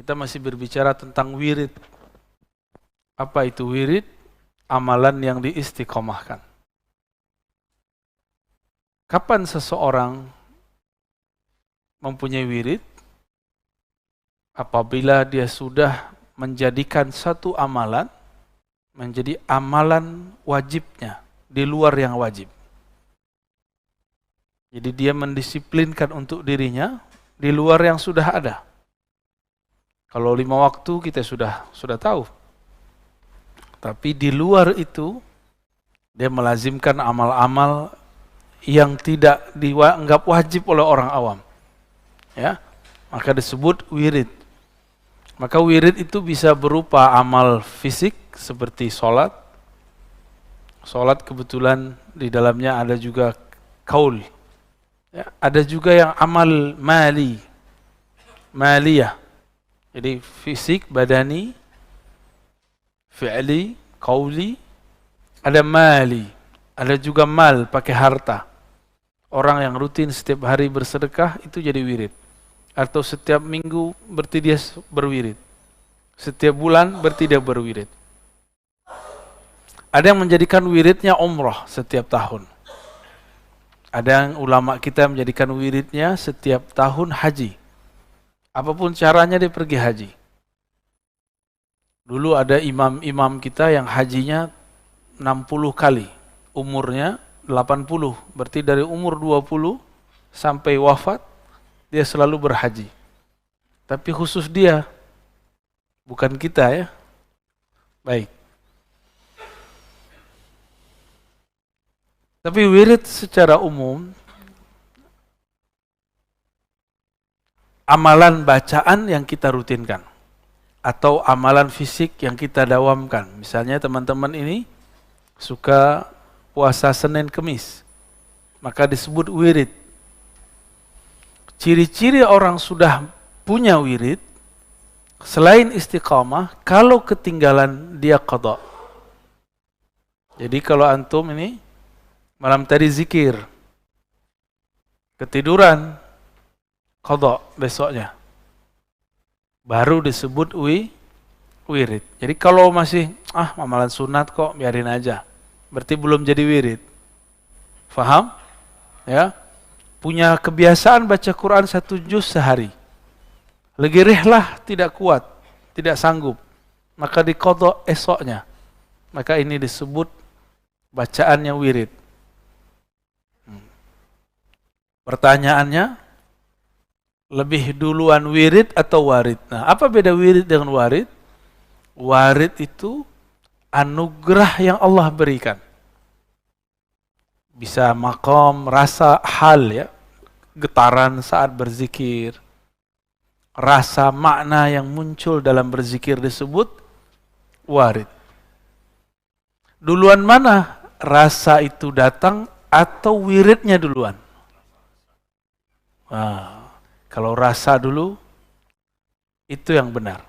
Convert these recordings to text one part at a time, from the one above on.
Kita masih berbicara tentang wirid. Apa itu wirid? Amalan yang diistiqomahkan. Kapan seseorang mempunyai wirid? Apabila dia sudah menjadikan satu amalan menjadi amalan wajibnya di luar yang wajib. Jadi dia mendisiplinkan untuk dirinya di luar yang sudah ada. Kalau 5 waktu kita sudah tahu. Tapi di luar itu dia melazimkan amal-amal yang tidak dianggap wajib oleh orang awam. Ya, maka disebut wirid. Maka wirid itu bisa berupa amal fisik seperti sholat. Sholat kebetulan di dalamnya ada juga kaul. Ya, ada juga yang amal maliyah. Jadi fisik, badani, fi'li, qauli, ada mali, ada juga mal, pakai harta. Orang yang rutin setiap hari bersedekah itu jadi wirid. Atau setiap minggu berarti dia berwirid. Setiap bulan berarti dia berwirid. Ada yang menjadikan wiridnya umrah setiap tahun. Ada yang ulama kita menjadikan wiridnya setiap tahun haji. Apapun caranya dia pergi haji. Dulu ada imam-imam kita yang hajinya 60 kali. Umurnya 80. Berarti dari umur 20 sampai wafat, dia selalu berhaji. Tapi khusus dia, bukan kita ya. Baik. Tapi wirid secara umum, amalan bacaan yang kita rutinkan atau amalan fisik yang kita dawamkan. Misalnya teman-teman ini suka puasa Senin Kemis, maka disebut wirid. Ciri-ciri orang sudah punya wirid, selain istiqamah, kalau ketinggalan dia qada. Jadi kalau antum ini malam tadi zikir, ketiduran, qada besoknya. Baru disebut wirid. Jadi kalau masih amalan sunat kok biarin aja. Berarti belum jadi wirid. Faham? Ya. Punya kebiasaan baca Quran 1 juz sehari. Lagi rihlah tidak kuat, tidak sanggup. Maka diqada esoknya. Maka ini disebut bacaannya wirid. Pertanyaannya, lebih duluan wirid atau warid? Nah, apa beda wirid dengan warid? Warid itu anugerah yang Allah berikan. Bisa maqam, rasa, hal ya. Getaran saat berzikir. Rasa makna yang muncul dalam berzikir disebut warid. Duluan mana rasa itu datang atau wiridnya duluan? Kalau rasa dulu, itu yang benar.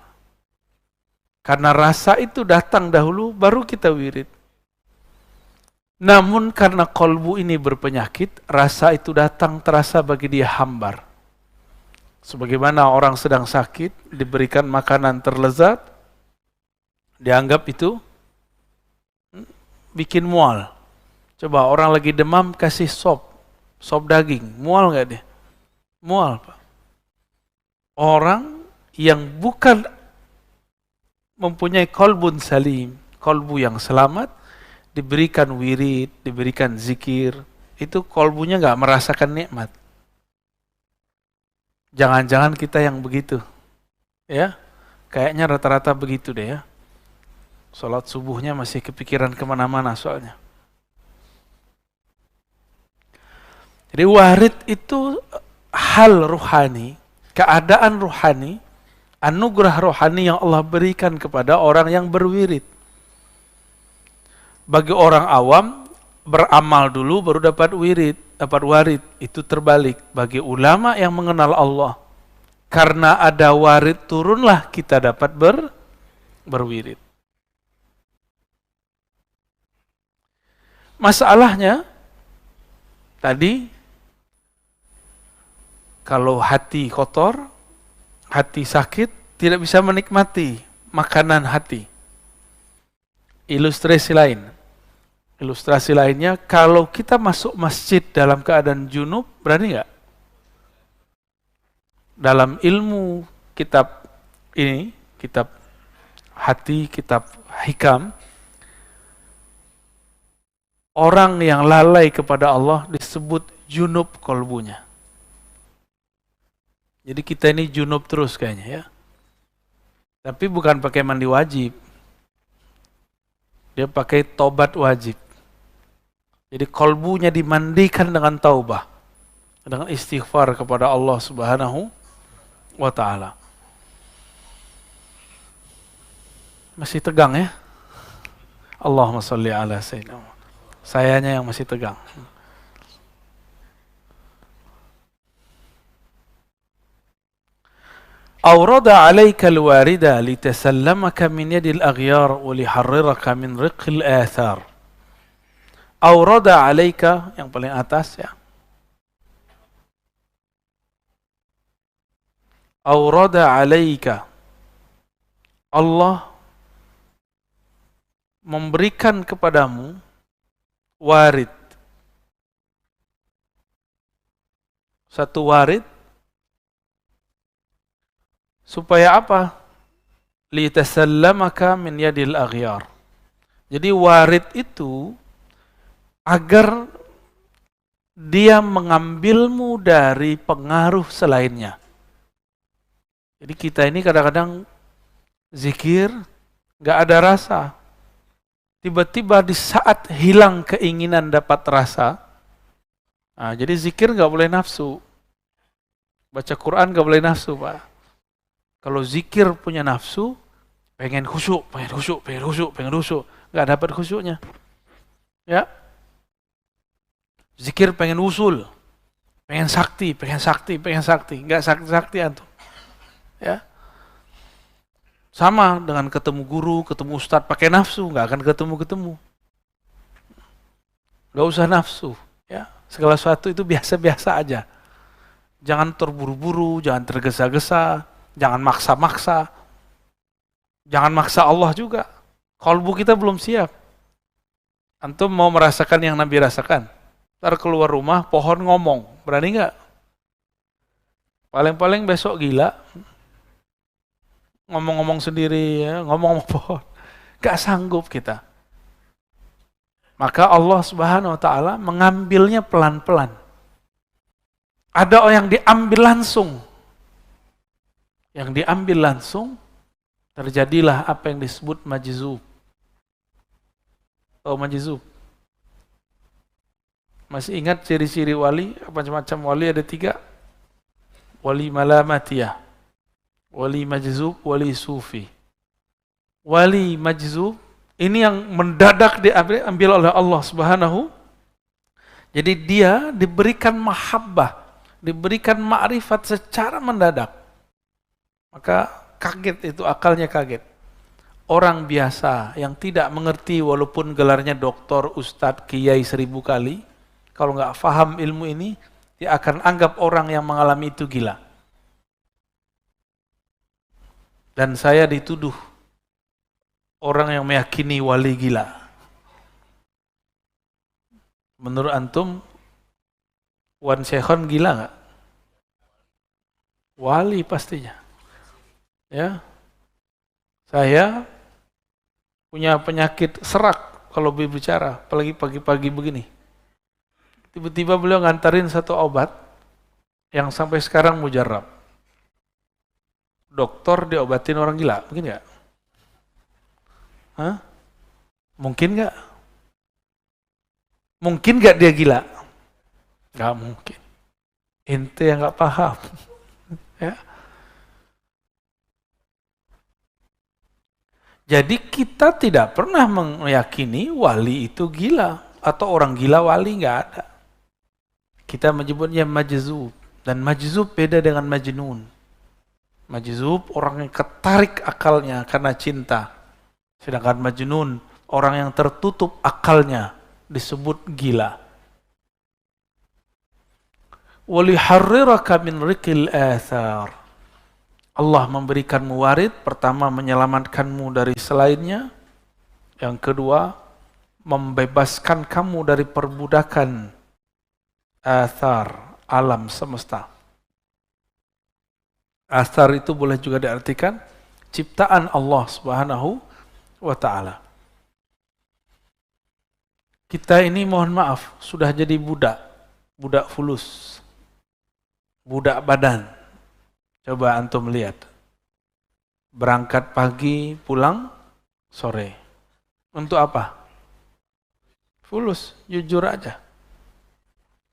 Karena rasa itu datang dahulu, baru kita wirid. Namun karena kolbu ini berpenyakit, rasa itu datang terasa bagi dia hambar. Sebagaimana orang sedang sakit, diberikan makanan terlezat, dianggap itu bikin mual. Coba orang lagi demam kasih sop daging, mual nggak dia? Mual, Pak. Orang yang bukan mempunyai kolbun salim, kolbu yang selamat, diberikan wirid, diberikan zikir, itu kolbunya nggak merasakan nikmat. Jangan-jangan kita yang begitu, ya? Kayaknya rata-rata begitu deh ya. Sholat subuhnya masih kepikiran kemana-mana soalnya. Jadi warid itu hal ruhani, keadaan ruhani, anugerah rohani yang Allah berikan kepada orang yang berwirid. Bagi orang awam, beramal dulu baru dapat wirid, dapat warid. Itu terbalik. Bagi ulama yang mengenal Allah, karena ada warid turunlah kita dapat berwirid. Masalahnya, tadi, kalau hati kotor, hati sakit, tidak bisa menikmati makanan hati. Ilustrasi lainnya, kalau kita masuk masjid dalam keadaan junub, berani nggak? Dalam ilmu kitab ini, kitab hati, kitab hikam, orang yang lalai kepada Allah disebut junub kolbunya. Jadi kita ini junub terus kayaknya ya. Tapi bukan pakai mandi wajib. Dia pakai tobat wajib. Jadi kolbunya dimandikan dengan taubah. Dengan istighfar kepada Allah Subhanahu wa ta'ala. Masih tegang ya? Allahumma sholli ala sayyidina. Sayanya yang masih tegang. Awrada alaika alwarida litasallamaka min yadil aghyar wa liharriraka min riqil athar. Awrada alaika, yang paling atas ya. Awrada alaika. Allah memberikan kepadamu warid. Satu warid. Supaya apa? Litasallamaka min yadil aghyar. Jadi warid itu agar dia mengambilmu dari pengaruh selainnya. Jadi kita ini kadang-kadang zikir gak ada rasa. Tiba-tiba di saat hilang keinginan dapat rasa, nah, jadi zikir gak boleh nafsu. Baca Quran gak boleh nafsu, Pak. Kalau zikir punya nafsu, pengen khusyuk, gak dapat khusyuknya. Ya. Zikir pengen usul, pengen sakti, gak sakti antum. Ya. Sama dengan ketemu guru, ketemu ustadz pakai nafsu, gak akan ketemu. Gak usah nafsu, ya. Segala sesuatu itu biasa-biasa aja. Jangan terburu-buru, jangan tergesa-gesa. Jangan maksa-maksa. Jangan maksa Allah juga. Kalbu kita belum siap. Antum mau merasakan yang Nabi rasakan. Ntar keluar rumah, pohon ngomong. Berani nggak? Paling-paling besok gila. Ngomong-ngomong sendiri, ya, ngomong sama pohon. Gak sanggup kita. Maka Allah Subhanahu wa ta'ala mengambilnya pelan-pelan. Ada yang diambil langsung. Yang diambil langsung, terjadilah apa yang disebut majzub. Oh, majzub. Masih ingat ciri-ciri wali? Macam-macam wali ada 3. Wali malamatiyah, wali majzub, wali sufi. Wali majzub, ini yang mendadak diambil oleh Allah Subhanahu. Jadi dia diberikan mahabbah, diberikan ma'rifat secara mendadak. Maka kaget itu, akalnya kaget. Orang biasa yang tidak mengerti walaupun gelarnya doktor, ustadz, kiai 1000 kali, kalau nggak paham ilmu ini, dia akan anggap orang yang mengalami itu gila. Dan saya dituduh orang yang meyakini wali gila. Menurut antum, Wan Syekhon gila nggak? Wali pastinya. Ya, saya punya penyakit serak kalau berbicara, apalagi pagi-pagi begini. Tiba-tiba beliau ngantarin satu obat yang sampai sekarang mujarab. Dokter diobatin orang gila, mungkin nggak? Hah? Mungkin nggak? Mungkin nggak dia gila? Nggak mungkin. Ente yang nggak paham. Ya. Jadi kita tidak pernah meyakini wali itu gila atau orang gila wali, nggak ada. Kita menyebutnya majzub, dan majzub beda dengan majnun. Majzub orang yang ketarik akalnya karena cinta, sedangkan majnun orang yang tertutup akalnya disebut gila. Waliharriraka min riqil athar. Allah memberikanmu warid, pertama menyelamatkanmu dari selainnya, yang kedua membebaskan kamu dari perbudakan athar alam semesta. Athar itu boleh juga diartikan ciptaan Allah Subhanahu wa ta'ala. Kita ini mohon maaf sudah jadi budak fulus, budak badan. Coba antum lihat, berangkat pagi, pulang sore. Untuk apa? Fulus, jujur aja.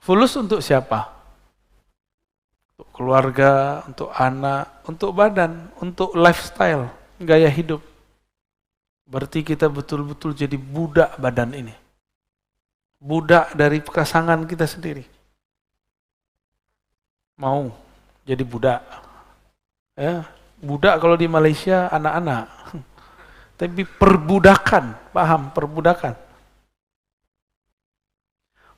Fulus untuk siapa? Untuk keluarga, untuk anak, untuk badan, untuk lifestyle, gaya hidup. Berarti kita betul-betul jadi budak badan ini. Budak dari pasangan kita sendiri. Mau jadi budak. Ya, budak kalau di Malaysia anak-anak. Tapi perbudakan, paham? Perbudakan.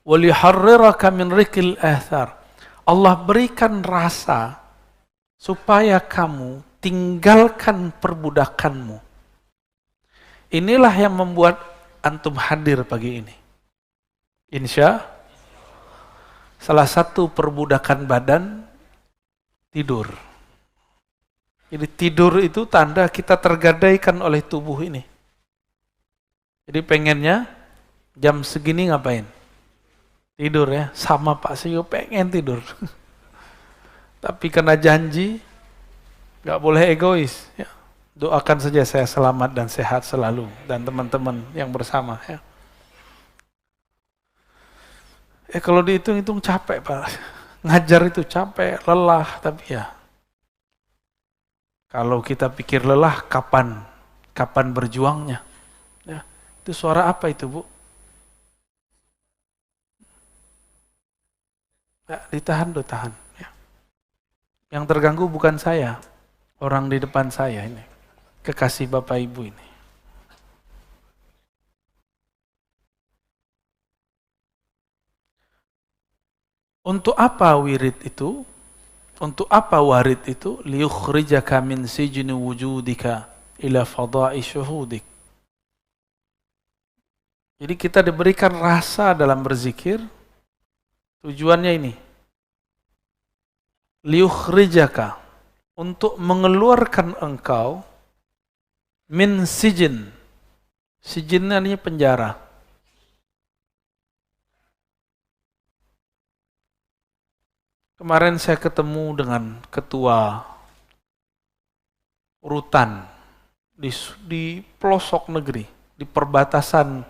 وَلِيُحَرِّرَكَ مِنْ رِكِلْ الْآثَارِ. Allah berikan rasa supaya kamu tinggalkan perbudakanmu. Inilah yang membuat antum hadir pagi ini. Insya salah satu perbudakan badan tidur. Jadi tidur itu tanda kita tergadaikan oleh tubuh ini. Jadi pengennya jam segini ngapain? Tidur ya, sama Pak Sio pengen tidur. Tapi kena janji, gak boleh egois. Ya. Doakan saja saya selamat dan sehat selalu. Dan teman-teman yang bersama. Ya. Kalau dihitung-hitung capek Pak. Ngajar itu capek, lelah. Tapi ya, kalau kita pikir lelah, kapan berjuangnya? Ya. Itu suara apa itu Bu? Ya, ditahan. Ya. Yang terganggu bukan saya, orang di depan saya ini, kekasih Bapak Ibu ini. Untuk apa wirid itu? Untuk apa warid itu? Liyukhrijaka min sijni wujudika ila fada'i syuhudik. Jadi kita diberikan rasa dalam berzikir. Tujuannya ini, liyukhrijaka, untuk mengeluarkan engkau min sijin. Sijin artinya penjara. Kemarin saya ketemu dengan ketua rutan di pelosok negeri, di perbatasan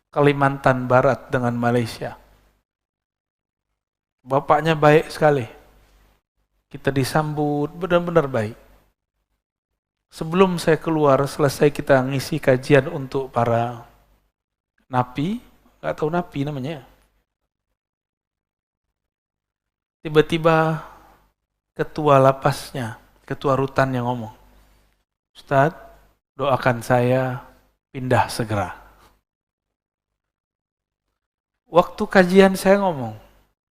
Kalimantan Barat dengan Malaysia. Bapaknya baik sekali. Kita disambut benar-benar baik. Sebelum saya keluar, selesai kita ngisi kajian untuk para napi, nggak tahu napi namanya. Tiba-tiba ketua lapasnya, ketua rutan yang ngomong, Ustadz, doakan saya pindah segera. Waktu kajian saya ngomong,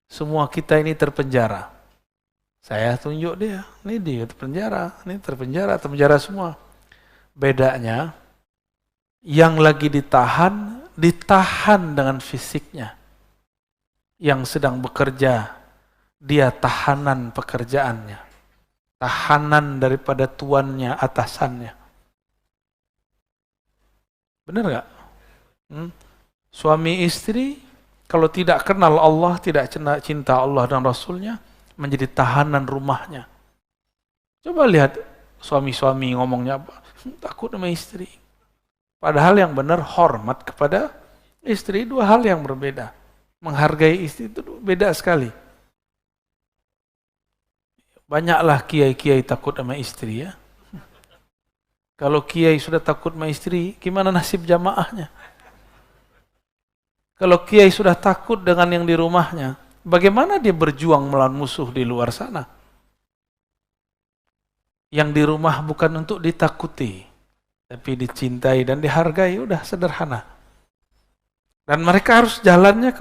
semua kita ini terpenjara. Saya tunjuk dia, ini dia terpenjara, ini terpenjara semua. Bedanya, yang lagi ditahan dengan fisiknya. Yang sedang bekerja, dia tahanan pekerjaannya. Tahanan daripada tuannya, atasannya. Benar gak? Suami istri, kalau tidak kenal Allah, tidak cinta Allah dan Rasulnya, menjadi tahanan rumahnya. Coba lihat suami-suami ngomongnya apa? Takut sama istri. Padahal yang benar hormat kepada istri, dua hal yang berbeda. Menghargai istri itu beda sekali. Banyaklah kiai-kiai takut sama istri ya. Kalau kiai sudah takut sama istri, gimana nasib jamaahnya? Kalau kiai sudah takut dengan yang di rumahnya, bagaimana dia berjuang melawan musuh di luar sana? Yang di rumah bukan untuk ditakuti, tapi dicintai dan dihargai, udah sederhana. Dan mereka harus jalannya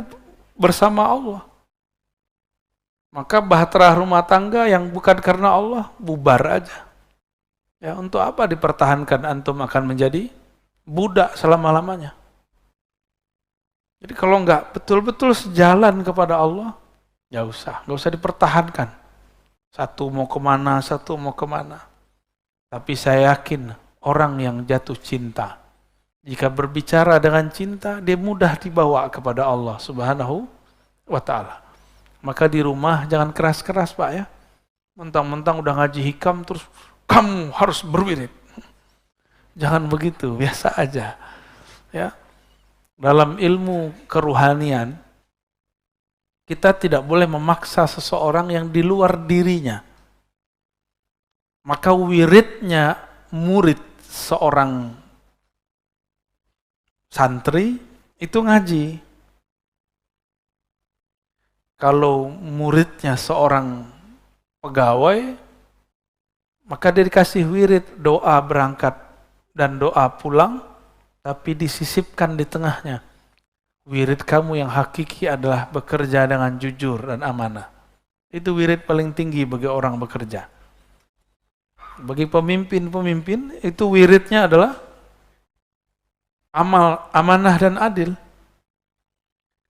bersama Allah. Maka bahtera rumah tangga yang bukan karena Allah, bubar aja. Ya, untuk apa dipertahankan antum akan menjadi budak selama-lamanya? Jadi kalau nggak betul-betul sejalan kepada Allah, nggak usah dipertahankan. Satu mau kemana, satu mau kemana. Tapi saya yakin orang yang jatuh cinta, jika berbicara dengan cinta, dia mudah dibawa kepada Allah Subhanahu wa Ta'ala. Maka di rumah jangan keras-keras Pak ya. Mentang-mentang udah ngaji hikam terus kamu harus berwirid. Jangan begitu, biasa aja. Ya. Dalam ilmu keruhanian, kita tidak boleh memaksa seseorang yang di luar dirinya. Maka wiridnya murid seorang santri itu ngaji. Kalau muridnya seorang pegawai, maka dia dikasih wirid doa berangkat dan doa pulang, tapi disisipkan di tengahnya. Wirid kamu yang hakiki adalah bekerja dengan jujur dan amanah. Itu wirid paling tinggi bagi orang bekerja. Bagi pemimpin-pemimpin, itu wiridnya adalah amal, amanah dan adil.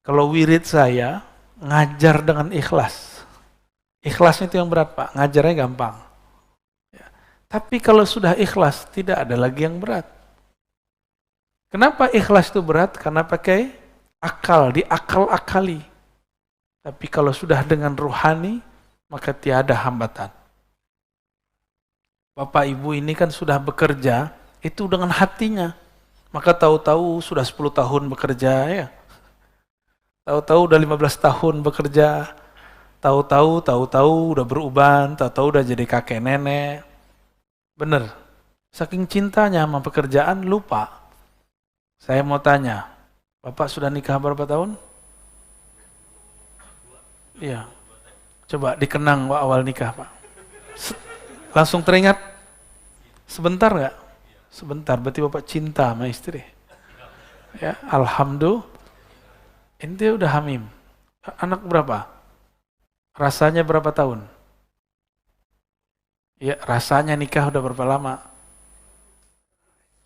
Kalau wirid saya, ngajar dengan ikhlas. Ikhlasnya itu yang berat Pak, ngajarnya gampang. Ya. Tapi kalau sudah ikhlas, tidak ada lagi yang berat. Kenapa ikhlas itu berat? Karena pakai akal, diakal-akali. Tapi kalau sudah dengan ruhani, maka tiada hambatan. Bapak Ibu ini kan sudah bekerja, itu dengan hatinya. Maka tahu-tahu sudah 10 tahun bekerja ya. Tahu-tahu udah 15 tahun bekerja, tahu-tahu udah beruban, tahu-tahu udah jadi kakek nenek. Bener, saking cintanya sama pekerjaan lupa. Saya mau tanya, Bapak sudah nikah berapa tahun? Iya, coba dikenang awal nikah Pak. Langsung teringat? Sebentar nggak? Sebentar, berarti Bapak cinta sama istri. Ya, alhamdulillah. Ente udah hamim. Anak berapa? Rasanya berapa tahun? Ya, rasanya nikah udah berapa lama?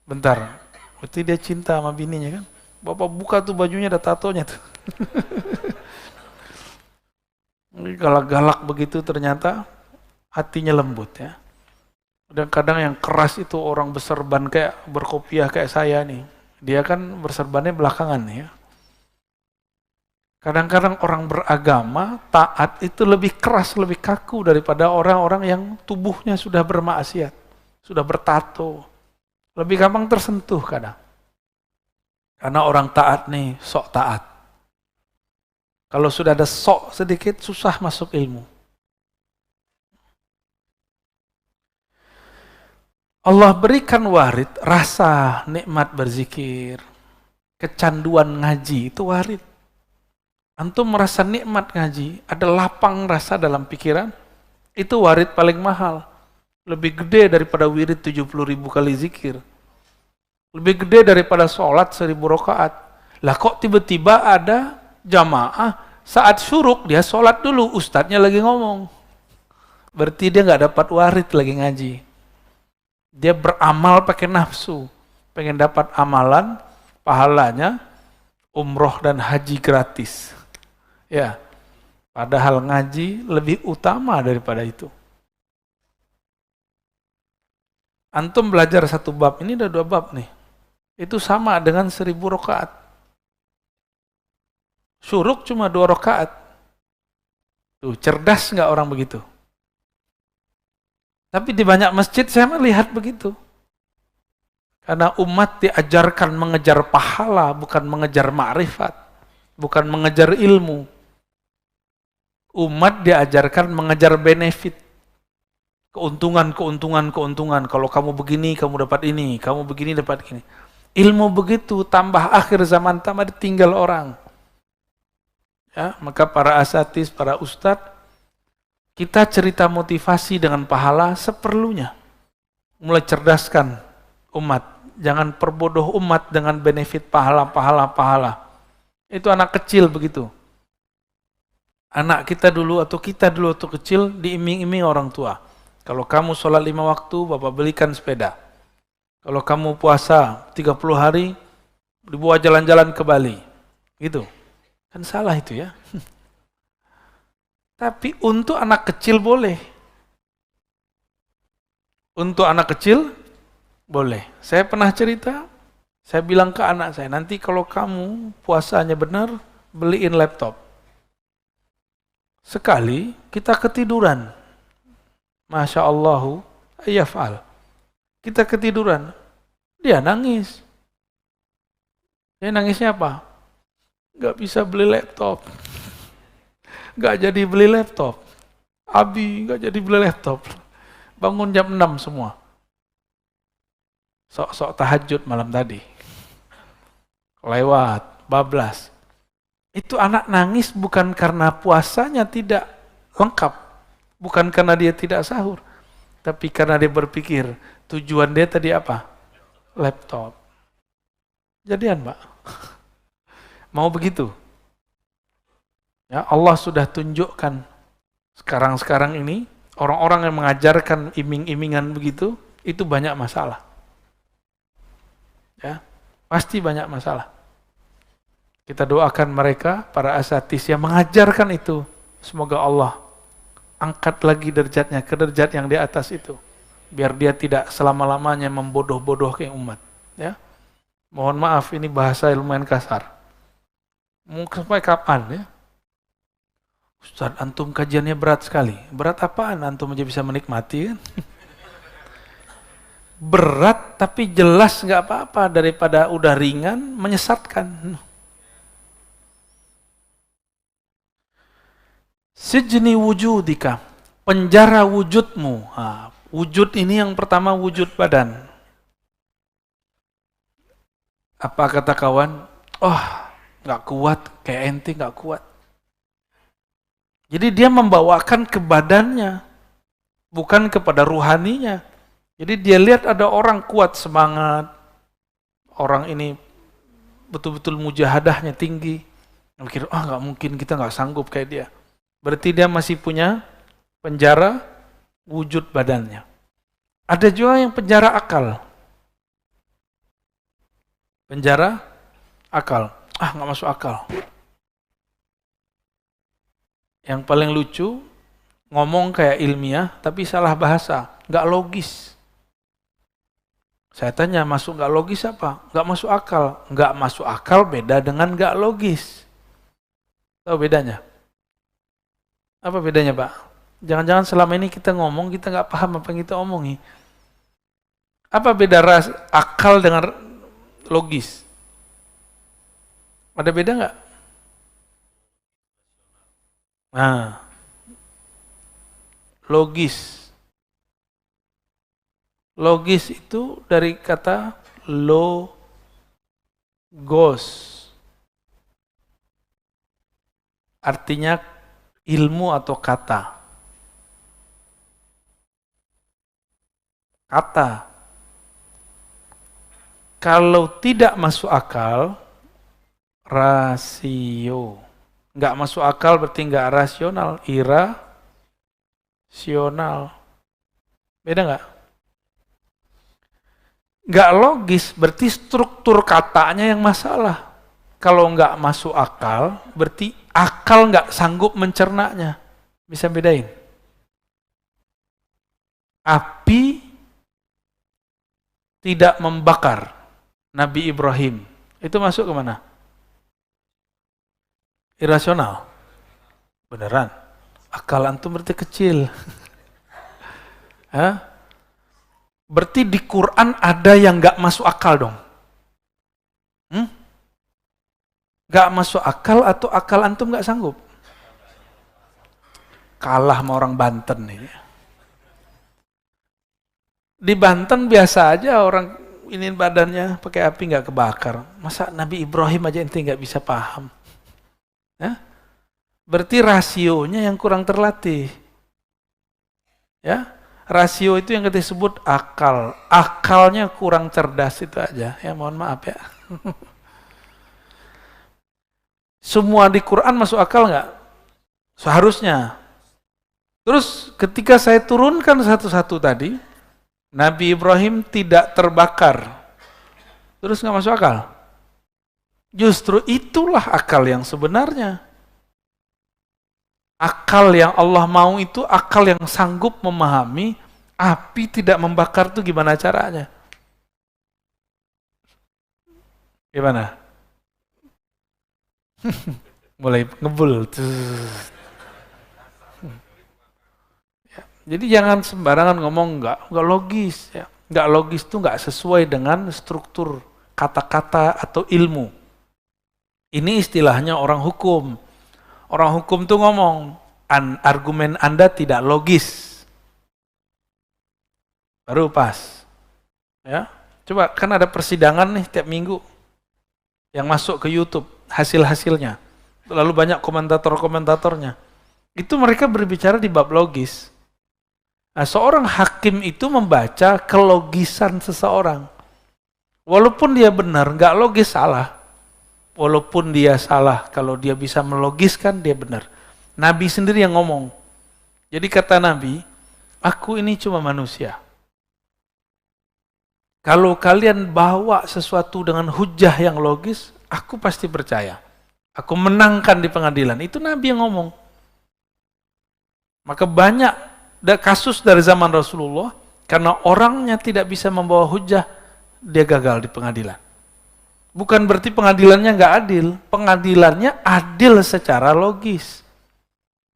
Bentar. Berarti dia cinta sama bininya kan? Bapak buka tuh bajunya ada tatonya tuh. Galak-galak begitu ternyata hatinya lembut ya. Dan kadang yang keras itu orang berserban kayak berkopiah kayak saya nih. Dia kan berserbannya belakangan ya. Kadang-kadang orang beragama, taat itu lebih keras, lebih kaku daripada orang-orang yang tubuhnya sudah bermaksiat, sudah bertato. Lebih gampang tersentuh kadang. Karena orang taat nih, sok taat. Kalau sudah ada sok sedikit, susah masuk ilmu. Allah berikan warid, rasa nikmat berzikir, kecanduan ngaji, itu warid. Antum merasa nikmat ngaji, ada lapang rasa dalam pikiran, itu warid paling mahal. Lebih gede daripada wirid 70.000 kali zikir. Lebih gede daripada sholat 1000 rakaat. Lah kok tiba-tiba ada jamaah, saat syuruk dia sholat dulu, ustadznya lagi ngomong. Berarti dia nggak dapat warid lagi ngaji. Dia beramal pakai nafsu, pengen dapat amalan, pahalanya, umroh dan haji gratis. Ya, padahal ngaji lebih utama daripada itu. Antum belajar satu bab, ini ada 2 bab nih. Itu sama dengan 1000 rakaat. Syuruk cuma 2 rakaat. Tuh, cerdas nggak orang begitu? Tapi di banyak masjid saya melihat begitu. Karena umat diajarkan mengejar pahala, bukan mengejar ma'rifat, bukan mengejar ilmu. Umat diajarkan mengejar benefit. Keuntungan. Kalau kamu begini, kamu dapat ini. Kamu begini, dapat ini. Ilmu begitu, tambah akhir zaman, tambah ditinggal orang. Ya, maka para asatis, para ustadz, kita cerita motivasi dengan pahala seperlunya. Mulai cerdaskan umat. Jangan perbodoh umat dengan benefit pahala. Itu anak kecil begitu. Anak kita dulu atau kecil diiming-iming orang tua. Kalau kamu sholat 5 waktu, Bapak belikan sepeda. Kalau kamu puasa 30 hari, dibawa jalan-jalan ke Bali. Gitu. Kan salah itu ya. Tapi untuk anak kecil boleh. Untuk anak kecil boleh. Saya pernah cerita, saya bilang ke anak saya, nanti kalau kamu puasanya benar, beliin laptop. Sekali kita ketiduran. Masya Allahu yaf'al. Kita ketiduran. Dia nangis. Dia nangisnya apa? Gak bisa beli laptop. Gak jadi beli laptop. Abi gak jadi beli laptop. Bangun jam 6 semua. Sok-sok tahajud malam tadi. Lewat, bablas. Itu anak nangis bukan karena puasanya tidak lengkap. Bukan karena dia tidak sahur. Tapi karena dia berpikir, tujuan dia tadi apa? Laptop. Jadian, Pak. Mau begitu? Ya, Allah sudah tunjukkan sekarang ini, orang-orang yang mengajarkan iming-imingan begitu, itu banyak masalah. Ya, pasti banyak masalah. Kita doakan mereka, para asatis yang mengajarkan itu. Semoga Allah angkat lagi derajatnya ke derajat yang di atas itu. Biar dia tidak selama-lamanya membodoh-bodohkan umat. Ya. Mohon maaf, ini bahasa lumayan kasar. Mungkin sampai kapan ya? Ustaz, antum kajiannya berat sekali. Berat apaan? Antum aja bisa menikmati kan? Berat tapi jelas nggak apa-apa daripada udah ringan menyesatkan. Sijni wujudika, penjara wujudmu. Wujud ini yang pertama wujud badan. Apa kata kawan? Oh, nggak kuat, kayak ente nggak kuat. Jadi dia membawakan ke badannya, bukan kepada ruhaninya. Jadi dia lihat ada orang kuat semangat, orang ini betul-betul mujahadahnya tinggi. Mikir, nggak mungkin kita nggak sanggup kayak dia. Berarti dia masih punya penjara wujud badannya. Ada juga yang penjara akal. Penjara akal. Nggak masuk akal. Yang paling lucu, ngomong kayak ilmiah, tapi salah bahasa. Nggak logis. Saya tanya, masuk nggak logis apa? Nggak masuk akal. Nggak masuk akal beda dengan nggak logis. Tahu bedanya? Apa bedanya, Pak? Jangan-jangan selama ini kita ngomong, kita nggak paham apa yang kita omongi. Apa beda akal dengan logis? Ada beda nggak? Nah, logis. Logis itu dari kata logos. Artinya ilmu atau kata. Kata. Kalau tidak masuk akal, rasio. Nggak masuk akal berarti nggak rasional, irasional. Beda nggak? Nggak logis berarti struktur katanya yang masalah. Kalau nggak masuk akal, berarti akal nggak sanggup mencernanya. Bisa bedain? Api tidak membakar Nabi Ibrahim. Itu masuk ke mana? Irasional. Beneran. Akal antum berarti kecil. Hah? Berarti di Quran ada yang nggak masuk akal dong. Gak masuk akal atau akal antum gak sanggup? Kalah sama orang Banten nih. Di Banten biasa aja orang ini badannya pakai api gak kebakar. Masa Nabi Ibrahim aja ente gak bisa paham? Ya? Berarti rasionya yang kurang terlatih. Ya, rasio itu yang kita sebut akal. Akalnya kurang cerdas itu aja. Ya mohon maaf ya. Semua di Quran masuk akal nggak? Seharusnya. Terus ketika saya turunkan satu-satu tadi, Nabi Ibrahim tidak terbakar. Terus nggak masuk akal. Justru itulah akal yang sebenarnya. Akal yang Allah mau itu akal yang sanggup memahami api tidak membakar itu gimana caranya. Gimana? Mulai ngebul. Jadi jangan sembarangan ngomong nggak logis. Ya. Nggak logis itu nggak sesuai dengan struktur kata-kata atau ilmu. Ini istilahnya orang hukum. Orang hukum tuh ngomong, argumen Anda tidak logis. Baru pas. Ya, coba kan ada persidangan nih tiap minggu yang masuk ke YouTube hasil-hasilnya. Lalu banyak komentator-komentatornya. Itu mereka berbicara di bab logis. Nah, seorang hakim itu membaca kelogisan seseorang. Walaupun dia benar, nggak logis salah. Walaupun dia salah, kalau dia bisa melogiskan, dia benar. Nabi sendiri yang ngomong. Jadi kata Nabi, aku ini cuma manusia. Kalau kalian bawa sesuatu dengan hujah yang logis, aku pasti percaya. Aku menangkan di pengadilan. Itu Nabi yang ngomong. Maka banyak kasus dari zaman Rasulullah, karena orangnya tidak bisa membawa hujah, dia gagal di pengadilan. Bukan berarti pengadilannya nggak adil. Pengadilannya adil secara logis.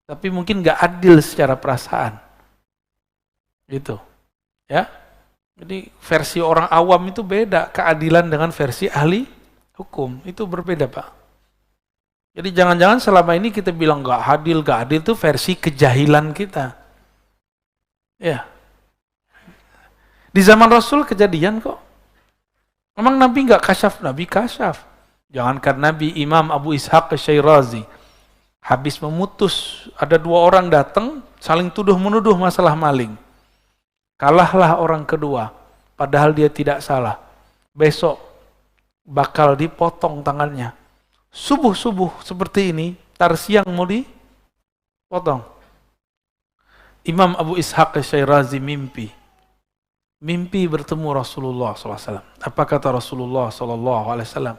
Tapi mungkin nggak adil secara perasaan. Gitu. Ya. Jadi versi orang awam itu beda. Keadilan dengan versi ahli hukum. Itu berbeda, Pak. Jadi jangan-jangan selama ini kita bilang nggak adil itu versi kejahilan kita. Ya. Di zaman Rasul kejadian kok. Memang Nabi nggak kasyaf? Nabi kasyaf. Jangankan Nabi, Imam Abu Ishaq Asy-Syirazi habis memutus, ada 2 orang datang saling tuduh-menuduh masalah maling. Kalahlah orang kedua, padahal dia tidak salah. Besok bakal dipotong tangannya. Subuh-subuh seperti ini, tar siang mau dipotong. Imam Abu Ishaq Asy-Syirazi mimpi bertemu Rasulullah SAW. Apa kata Rasulullah SAW?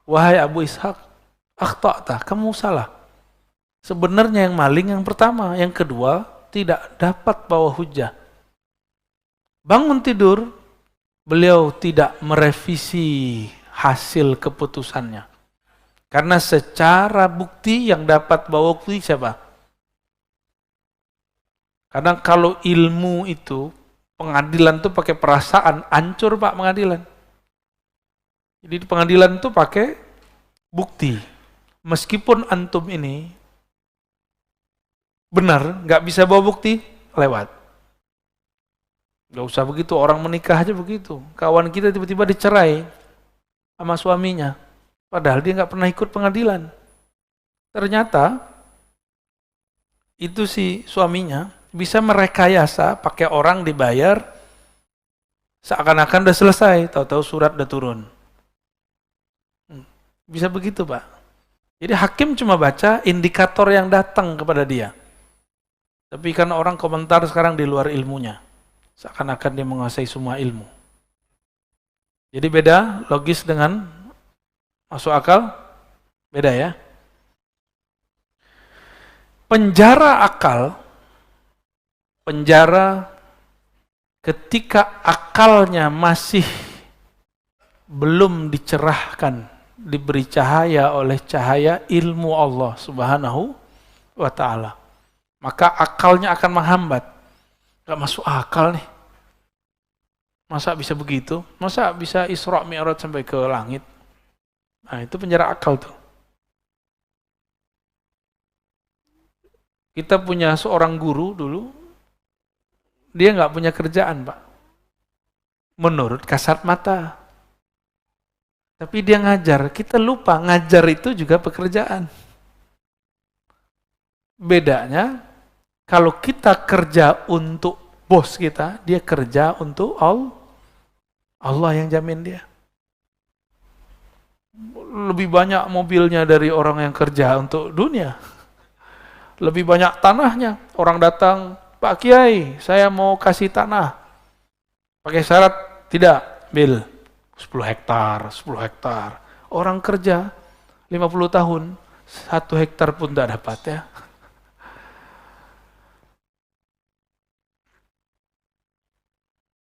Wahai Abu Ishaq, akhta'ta, kamu salah. Sebenarnya yang maling yang pertama, yang kedua tidak dapat bawa hujah. Bangun tidur, beliau tidak merevisi hasil keputusannya. Karena secara bukti yang dapat bawa bukti siapa? Karena kalau ilmu itu, pengadilan tuh pakai perasaan, hancur Pak pengadilan. Jadi di pengadilan tuh pakai bukti. Meskipun antum ini benar, nggak bisa bawa bukti, lewat. Nggak usah begitu, orang menikah aja begitu. Kawan kita tiba-tiba dicerai sama suaminya, padahal dia nggak pernah ikut pengadilan. Ternyata itu si suaminya bisa merekayasa pakai orang dibayar seakan-akan udah selesai, tahu-tahu surat udah turun. Bisa begitu, Pak. Jadi hakim cuma baca indikator yang datang kepada dia. Tapi kan orang komentar sekarang di luar ilmunya. Seakan-akan dia menguasai semua ilmu. Jadi beda logis dengan masuk akal, beda ya. Penjara akal, penjara ketika akalnya masih belum dicerahkan, diberi cahaya oleh cahaya ilmu Allah Subhanahu wa ta'ala. Maka akalnya akan menghambat. Gak masuk akal nih. Masa bisa begitu? Masa bisa Isra Mi'raj sampai ke langit? Nah, itu penjara akal tuh. Kita punya seorang guru dulu, dia nggak punya kerjaan, Pak. Menurut kasat mata. Tapi dia ngajar, kita lupa ngajar itu juga pekerjaan. Bedanya, kalau kita kerja untuk bos kita, dia kerja untuk Allah. Allah yang jamin dia. Lebih banyak mobilnya dari orang yang kerja untuk dunia. lebih banyak tanahnya. Orang datang, Pak Kiai, saya mau kasih tanah. Pakai syarat, tidak, Bil, 10 hektar, 10 hektar. Orang kerja 50 tahun, 1 hektar pun tidak dapat ya.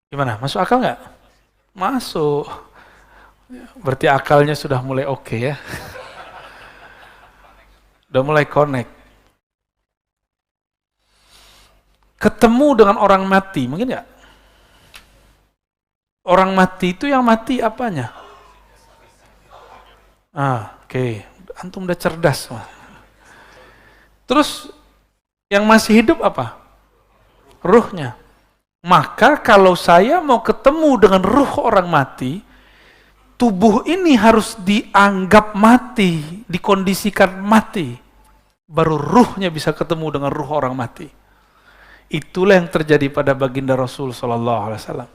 Gimana, masuk akal nggak? Masuk. Berarti akalnya sudah mulai oke ya. Udah mulai connect. Ketemu dengan orang mati, mungkin nggak? Orang mati itu yang mati apanya? Oke. Antum udah cerdas. Terus yang masih hidup apa? Ruhnya. Maka kalau saya mau ketemu dengan ruh orang mati, tubuh ini harus dianggap mati, dikondisikan mati. Baru ruhnya bisa ketemu dengan ruh orang mati. Itulah yang terjadi pada baginda Rasul sallallahu alaihi wasallam.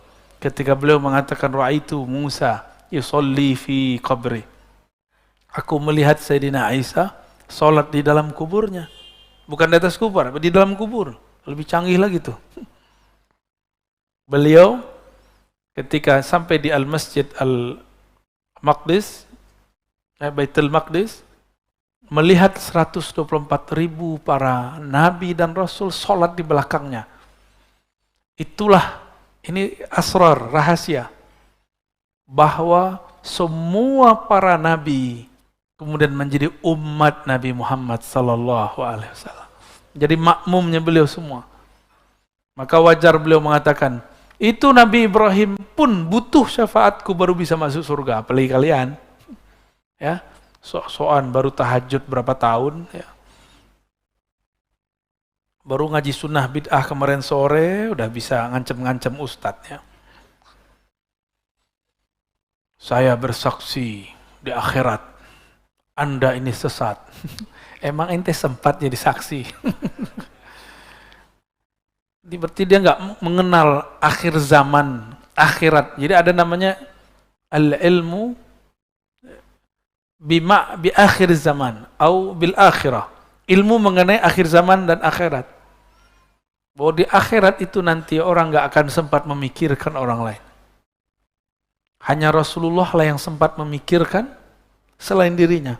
Ketika beliau mengatakan ra'aitu Musa yusolli fi qabri. Aku melihat Sayyidina Isa salat di dalam kuburnya. Bukan di atas kubur, di dalam kubur. Lebih canggih lagi tuh. Beliau ketika sampai di Al-Masjid Al-Maqdis, Baitul Maqdis, melihat 124.000 para nabi dan rasul sholat di belakangnya. Itulah, ini asrar, rahasia, bahwa semua para nabi kemudian menjadi umat Nabi Muhammad sallallahu alaihi wasallam. Jadi makmumnya beliau semua. Maka wajar beliau mengatakan, itu Nabi Ibrahim pun butuh syafaatku baru bisa masuk surga. Apalagi kalian, ya, sok-sokan baru tahajud berapa tahun, ya. Baru ngaji sunnah bid'ah kemarin sore, udah bisa ngancem-ngancem ustadz, ya. Saya bersaksi di akhirat, Anda ini sesat. Emang ente sempat jadi saksi? Berarti dia nggak mengenal akhir zaman, akhirat. Jadi ada namanya al-ilmu bi akhir zaman atau bil akhirah. Ilmu mengenai akhir zaman dan akhirat. Bahwa di akhirat itu nanti orang nggak akan sempat memikirkan orang lain. Hanya Rasulullah lah yang sempat memikirkan selain dirinya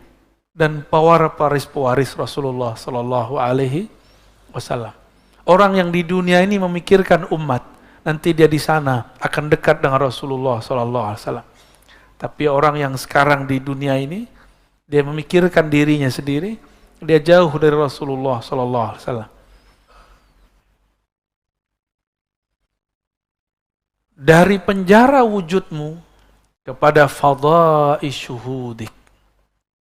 dan pewaris Rasulullah Sallallahu Alaihi Wasallam. Orang yang di dunia ini memikirkan umat, nanti dia di sana akan dekat dengan Rasulullah Sallallahu Alaihi Wasallam. Tapi orang yang sekarang di dunia ini, dia memikirkan dirinya sendiri, dia jauh dari Rasulullah Sallallahu Alaihi Wasallam. Dari penjara wujudmu kepada fadha'i syuhudik,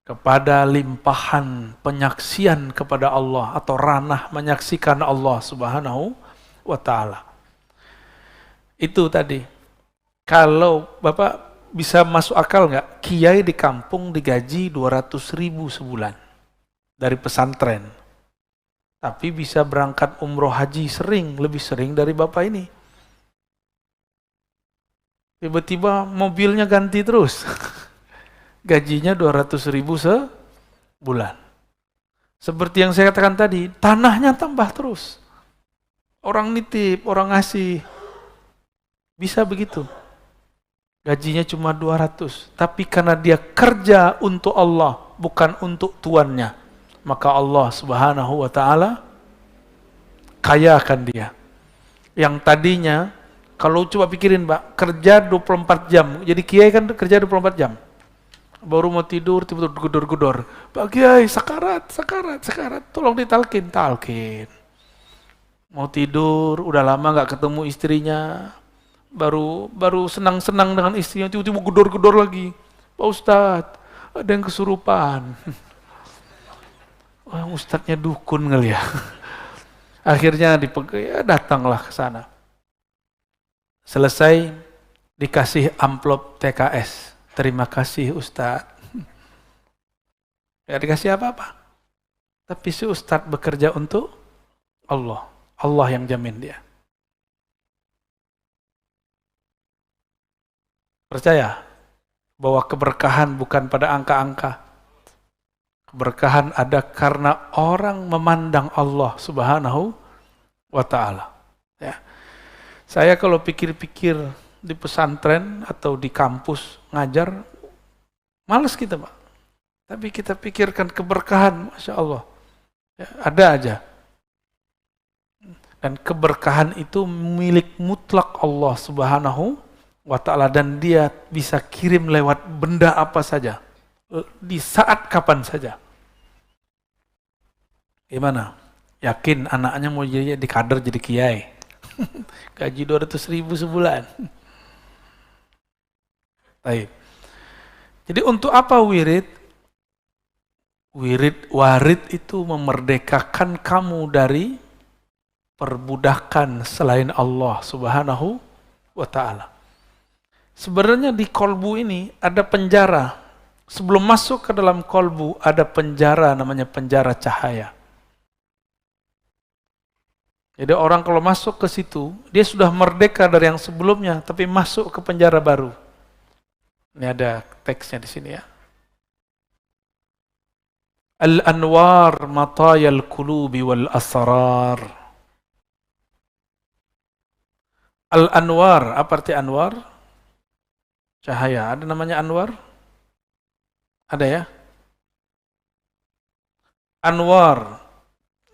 kepada limpahan penyaksian kepada Allah atau ranah menyaksikan Allah Subhanahu wa ta'ala. Itu tadi. Kalau Bapak bisa masuk akal nggak? Kiai di kampung digaji 200.000 sebulan dari pesantren. Tapi bisa berangkat umroh haji lebih sering dari Bapak ini. Tiba-tiba mobilnya ganti terus. Gajinya 200.000 sebulan. Seperti yang saya katakan tadi, tanahnya tambah terus. Orang nitip, orang ngasih. Bisa begitu. Gajinya cuma 200. Tapi karena dia kerja untuk Allah, bukan untuk tuannya. Maka Allah Subhanahu wa ta'ala kayakan dia. Yang tadinya, kalau coba pikirin Pak, kerja 24 jam. Jadi kiai kan kerja 24 jam. Baru mau tidur, tiba-tiba gedor-gedor. Pak Kiai, sakarat. Tolong ditalkin. Mau tidur, udah lama gak ketemu istrinya. Baru senang-senang dengan istrinya, tiba-tiba gedor-gedor lagi. Pak Ustadz, ada yang kesurupan. Wah, ustadznya dukun kali ya. Akhirnya datanglah ke sana. Selesai, dikasih amplop TKS. Terima kasih Ustadz. Gak dikasih apa-apa. Tapi si Ustadz bekerja untuk Allah. Allah yang jamin dia. Percaya bahwa keberkahan bukan pada angka-angka. Keberkahan ada karena orang memandang Allah Subhanahu wa ta'ala. Ya. Saya kalau pikir-pikir di pesantren atau di kampus ngajar, malas kita Pak. Tapi kita pikirkan keberkahan, Masya Allah. Ya, ada aja. Dan keberkahan itu milik mutlak Allah Subhanahu wa ta'ala. Dan dia bisa kirim lewat benda apa saja. Di saat kapan saja. Gimana? Yakin anaknya mau jadi kader jadi kiai? Gaji 200.000 sebulan. Baik. Jadi untuk apa wirid? Warid itu memerdekakan kamu dari perbudakan selain Allah Subhanahu wa ta'ala. Sebenarnya di kolbu ini ada penjara. Sebelum masuk ke dalam kolbu ada penjara namanya penjara cahaya. Jadi orang kalau masuk ke situ, dia sudah merdeka dari yang sebelumnya, tapi masuk ke penjara baru. Ini ada teksnya di sini ya. Al-anwar matayal qulubi wal asrar. Al-anwar, apa arti anwar? Cahaya. Ada namanya anwar? Ada ya? Anwar.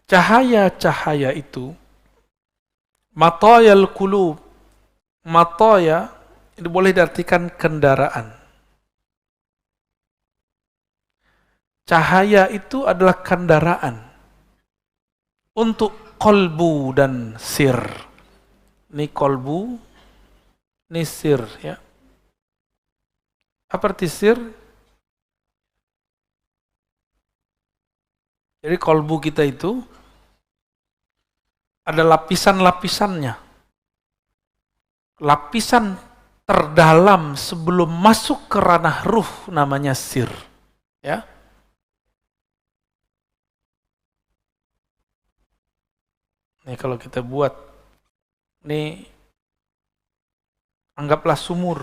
Cahaya-cahaya itu matayal qulub. Mataya itu boleh diartikan kendaraan. Cahaya itu adalah kendaraan untuk kolbu dan sir. Ini kolbu, ini sir ya. Apa arti sir? Jadi kolbu kita itu ada lapisan-lapisannya. Lapisan terdalam sebelum masuk ke ranah ruh namanya sir. Ya. Ini kalau kita buat, ini anggaplah sumur.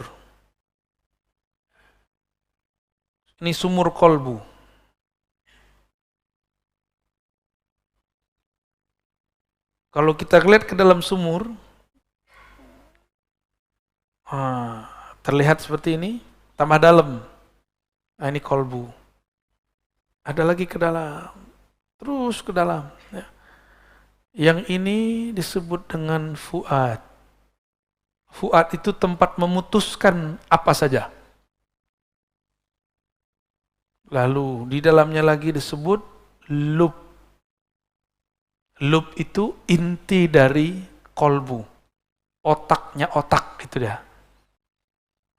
Ini sumur kolbu. Kalau kita lihat ke dalam sumur, terlihat seperti ini, tambah dalam. Nah, ini kolbu. Ada lagi ke dalam, terus ke dalam. Ya. Yang ini disebut dengan fuad. Fuad itu tempat memutuskan apa saja. Lalu di dalamnya lagi disebut lub. Lub itu inti dari kolbu. Otaknya otak itu dia.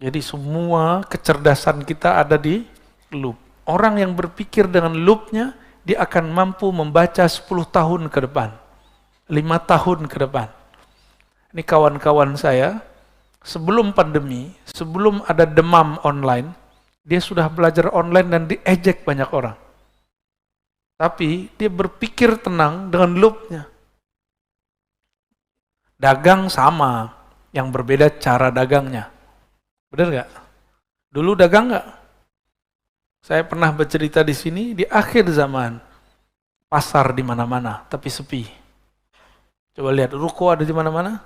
Jadi semua kecerdasan kita ada di lub. Orang yang berpikir dengan lubnya, dia akan mampu membaca 10 tahun ke depan. 5 tahun ke depan. Ini kawan-kawan saya, sebelum pandemi, sebelum ada demam online, dia sudah belajar online dan diejek banyak orang. Tapi dia berpikir tenang dengan lubnya. Dagang sama, yang berbeda cara dagangnya. Benar nggak? Dulu dagang nggak? Saya pernah bercerita di sini, di akhir zaman, pasar di mana-mana, tapi sepi. Coba lihat, ruko ada di mana-mana,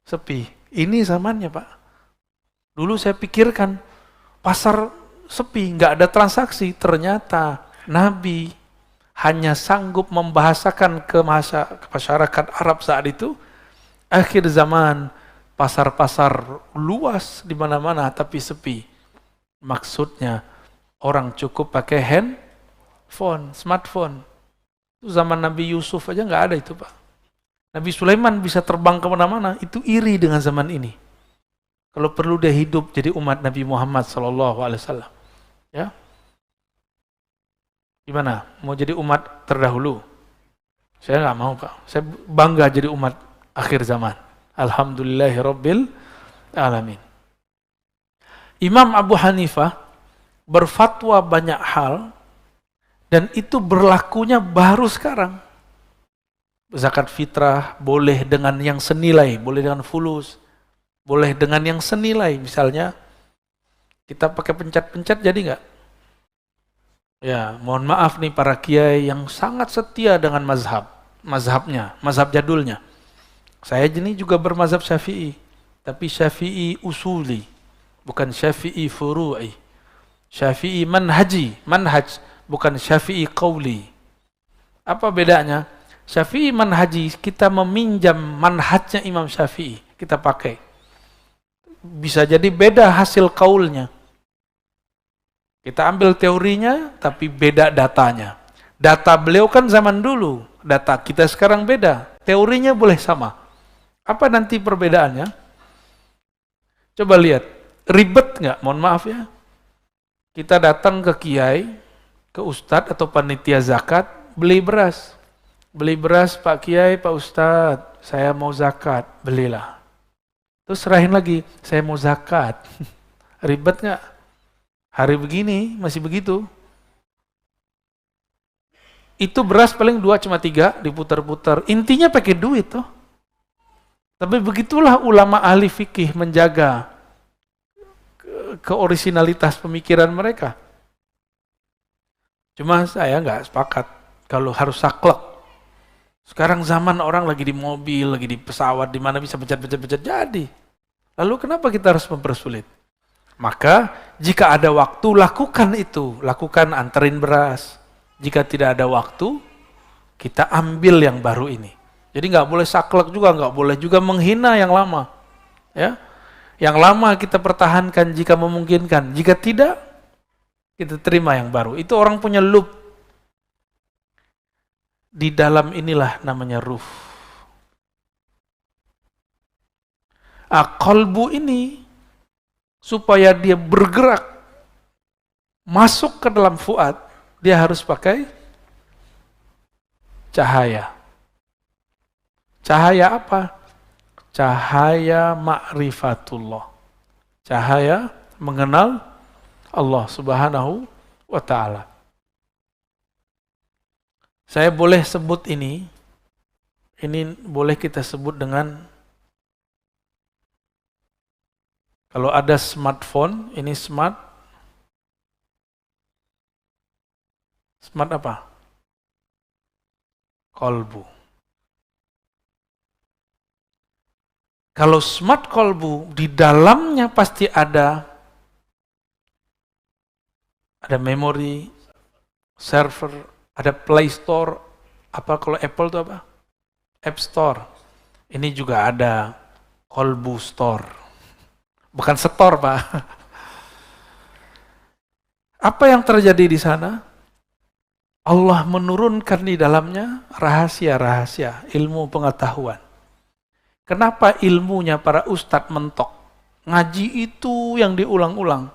sepi. Ini zamannya Pak. Dulu saya pikirkan, pasar sepi, nggak ada transaksi. Ternyata Nabi hanya sanggup membahasakan ke masyarakat Arab saat itu, akhir zaman, pasar-pasar luas di mana-mana, tapi sepi. Maksudnya, orang cukup pakai handphone, smartphone. Itu zaman Nabi Yusuf aja nggak ada itu Pak. Nabi Sulaiman bisa terbang kemana-mana, itu iri dengan zaman ini. Kalau perlu dia hidup jadi umat Nabi Muhammad SAW. Ya, gimana? Mau jadi umat terdahulu? Saya nggak mau Pak. Saya bangga jadi umat akhir zaman. Alhamdulillahirabbil alamin. Imam Abu Hanifah berfatwa banyak hal dan itu berlakunya baru sekarang. Zakat fitrah boleh dengan yang senilai, boleh dengan fulus, boleh dengan yang senilai. Misalnya kita pakai pencet-pencet jadi nggak? Ya, mohon maaf nih para kiai yang sangat setia dengan mazhabnya, mazhab jadulnya. Saya ini juga bermazhab Syafi'i, tapi Syafi'i usuli, bukan Syafi'i furu'i. Syafi'i manhaj, bukan Syafi'i qauli. Apa bedanya? Syafi'i manhaji, kita meminjam manhajnya Imam Syafi'i, kita pakai. Bisa jadi beda hasil kaulnya. Kita ambil teorinya, tapi beda datanya. Data beliau kan zaman dulu, data kita sekarang beda. Teorinya boleh sama. Apa nanti perbedaannya? Coba lihat, ribet nggak? Mohon maaf ya. Kita datang ke kiai, ke ustadz atau panitia zakat, beli beras. Beli beras, Pak Kiai, Pak Ustadz, saya mau zakat, belilah. Terus serahin lagi, saya mau zakat. Ribet nggak? Hari begini masih begitu. Itu beras paling 2 cuma 3 diputar-putar. Intinya pakai duit toh. Tapi begitulah ulama ahli fikih menjaga keorisinalitas pemikiran mereka. Cuma saya nggak sepakat kalau harus saklek. Sekarang zaman orang lagi di mobil, lagi di pesawat, di mana bisa pencet jadi. Lalu kenapa kita harus mempersulit? Maka jika ada waktu, lakukan itu. Lakukan, anterin beras. Jika tidak ada waktu, kita ambil yang baru ini. Jadi nggak boleh saklek juga, nggak boleh juga menghina yang lama. Ya, yang lama kita pertahankan jika memungkinkan. Jika tidak, kita terima yang baru. Itu orang punya loop. Di dalam inilah namanya ruh. Qalbu ini supaya dia bergerak masuk ke dalam fuad, dia harus pakai cahaya. Cahaya apa? Cahaya ma'rifatullah. Cahaya mengenal Allah Subhanahu wa ta'ala. Saya boleh sebut ini boleh kita sebut dengan, kalau ada smartphone, ini smart apa? Kolbu. Kalau smart kolbu, di dalamnya pasti ada memori, server, ada Play Store, apa kalau Apple itu apa? App Store. Ini juga ada Kolbu Store. Bukan store, Pak. Apa yang terjadi di sana? Allah menurunkan di dalamnya rahasia-rahasia, ilmu pengetahuan. Kenapa ilmunya para ustadz mentok? Ngaji itu yang diulang-ulang.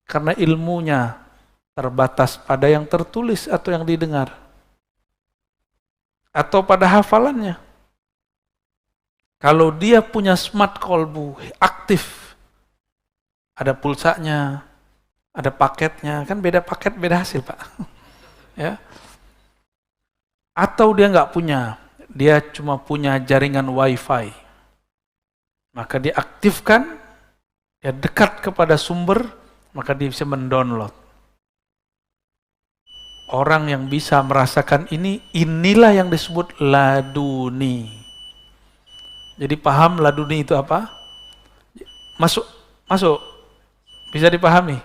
Karena ilmunya terbatas pada yang tertulis atau yang didengar. Atau pada hafalannya. Kalau dia punya smart kolbu, aktif, ada pulsanya, ada paketnya, kan beda paket, beda hasil, Pak. Ya. Atau dia nggak punya, dia cuma punya jaringan wifi. Maka dia aktifkan, dia dekat kepada sumber, maka dia bisa mendownload. Orang yang bisa merasakan inilah yang disebut laduni. Jadi paham laduni itu apa? Masuk. Bisa dipahami?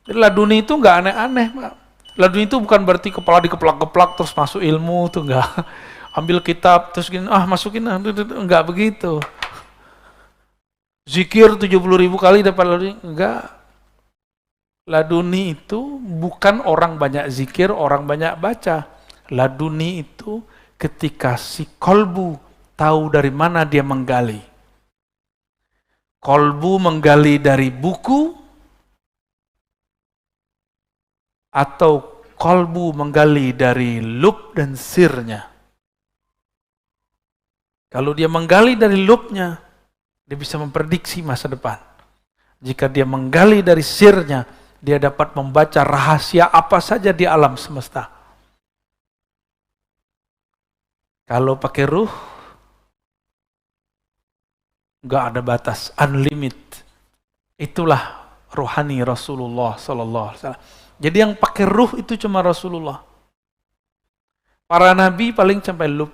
Jadi laduni itu nggak aneh-aneh, Pak. Laduni itu bukan berarti kepala dikeplak-keplak terus masuk ilmu, tuh nggak. Ambil kitab terus gini, masukin, nggak begitu. Zikir 70.000 kali dapat laduni, enggak. Laduni itu bukan orang banyak zikir, orang banyak baca. Laduni itu ketika si kolbu tahu dari mana dia menggali. Kolbu menggali dari buku, atau kolbu menggali dari lub dan sirnya. Kalau dia menggali dari lubnya, dia bisa memprediksi masa depan. Jika dia menggali dari sirnya, dia dapat membaca rahasia apa saja di alam semesta. Kalau pakai ruh, nggak ada batas, unlimited. Itulah rohani Rasulullah Sallallahu Alaihi Wasallam. Jadi yang pakai ruh itu cuma Rasulullah. Para nabi paling sampai lub.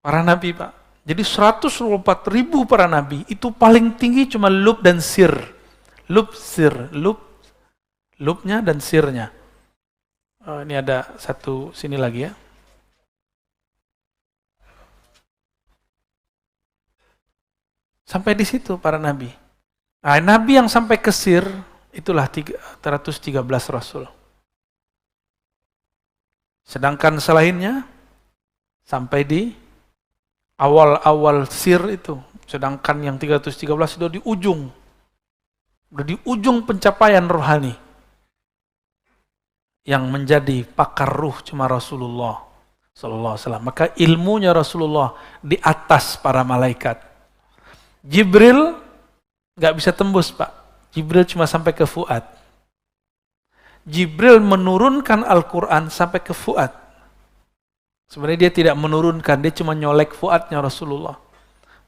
Para nabi, Pak. Jadi 124.000 para nabi, itu paling tinggi cuma lub dan sir. Lub, sir. Lubnya dan sirnya. Oh, ini ada satu sini lagi ya. Sampai di situ para nabi. Nah, nabi yang sampai ke sir, itulah 313 rasul. Sedangkan selainnya, sampai di awal-awal sir itu. Sedangkan yang 313 itu di ujung. Udah di ujung pencapaian rohani. Yang menjadi pakar ruh cuma Rasulullah sallallahu alaihi wasallam. Maka ilmunya Rasulullah di atas para malaikat. Jibril nggak bisa tembus, Pak. Jibril cuma sampai ke Fuad. Jibril menurunkan Al-Quran sampai ke Fuad. Sebenarnya dia tidak menurunkan, dia cuma nyolek Fuadnya Rasulullah.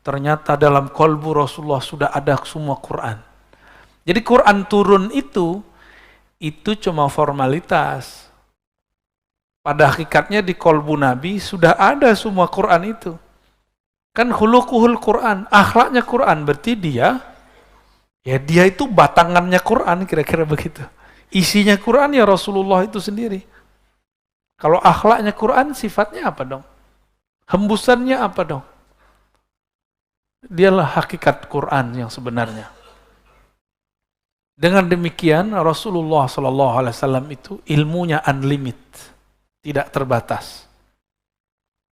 Ternyata dalam kolbu Rasulullah sudah ada semua Quran. Jadi Quran turun itu cuma formalitas. Pada hakikatnya di kolbu Nabi sudah ada semua Quran itu. Kan khuluquhul Quran, akhlaknya Quran, berarti dia itu batangannya Quran, kira-kira begitu. Isinya Quran ya Rasulullah itu sendiri. Kalau akhlaknya Quran, sifatnya apa dong? Hembusannya apa dong? Dialah hakikat Quran yang sebenarnya. Dengan demikian Rasulullah SAW itu ilmunya unlimited, tidak terbatas.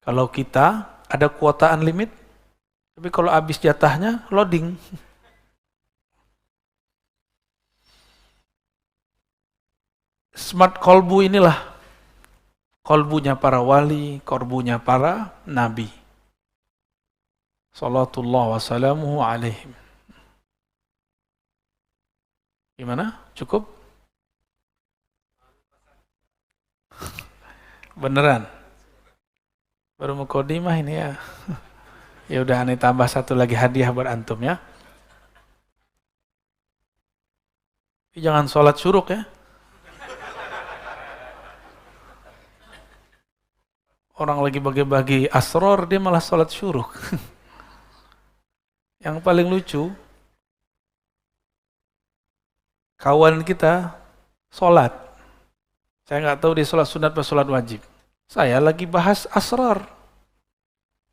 Kalau kita ada kuota unlimited, tapi kalau habis jatahnya loading. Smart kolbu inilah kolbunya para wali, kolbunya para nabi. Salatullah wassalamuhu alaihim. Gimana? Cukup? Beneran? Baru mukodimah ini ya. Ya udah, aneh tambah satu lagi hadiah buat antum ya. Jangan sholat syuruk ya. Orang lagi bagi-bagi asror, dia malah sholat syuruk. Yang paling lucu, kawan kita sholat. Saya nggak tahu dia sholat sunat atau sholat wajib. Saya lagi bahas asrar.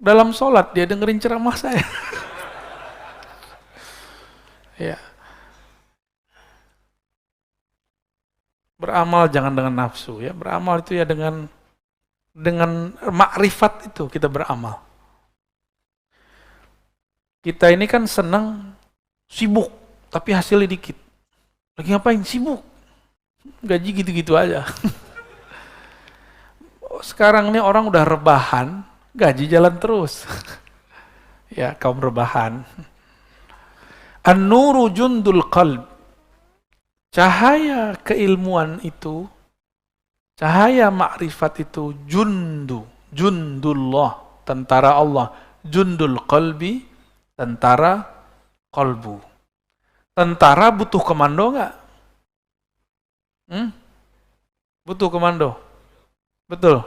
Dalam sholat dia dengerin ceramah saya. Ya. Beramal jangan dengan nafsu ya. Beramal itu ya dengan makrifat itu kita beramal. Kita ini kan senang sibuk, tapi hasilnya dikit. Lagi ngapain? Sibuk. Gaji gitu-gitu aja. Sekarang ini orang udah rebahan, gaji jalan terus. Ya, kaum rebahan. An-nuru jundul qalb. Cahaya keilmuan itu, cahaya makrifat itu jundullah, tentara Allah. Jundul qalbi, tentara kolbu. Tentara butuh komando nggak? Butuh komando. Betul?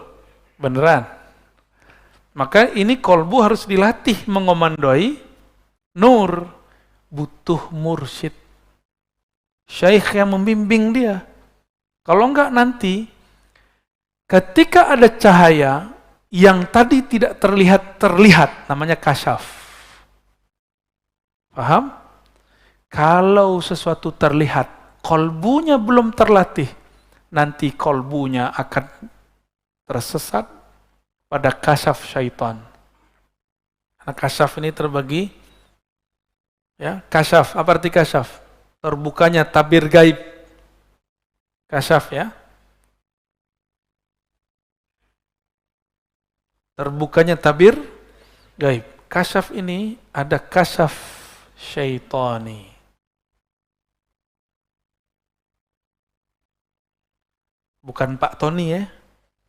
Beneran? Maka ini kolbu harus dilatih mengomandoi nur. Butuh mursyid. Syaikh yang membimbing dia. Kalau enggak nanti, ketika ada cahaya yang tadi tidak terlihat, namanya kasyaf. Paham? Kalau sesuatu terlihat, kolbunya belum terlatih, nanti kolbunya akan tersesat pada kasyaf syaitan. Karena kasyaf ini terbagi, ya, kasyaf, apa arti kasyaf? Terbukanya tabir gaib. Kasyaf ya. Terbukanya tabir gaib. Kasyaf ini ada kasyaf syaitani. Bukan Pak Tony ya.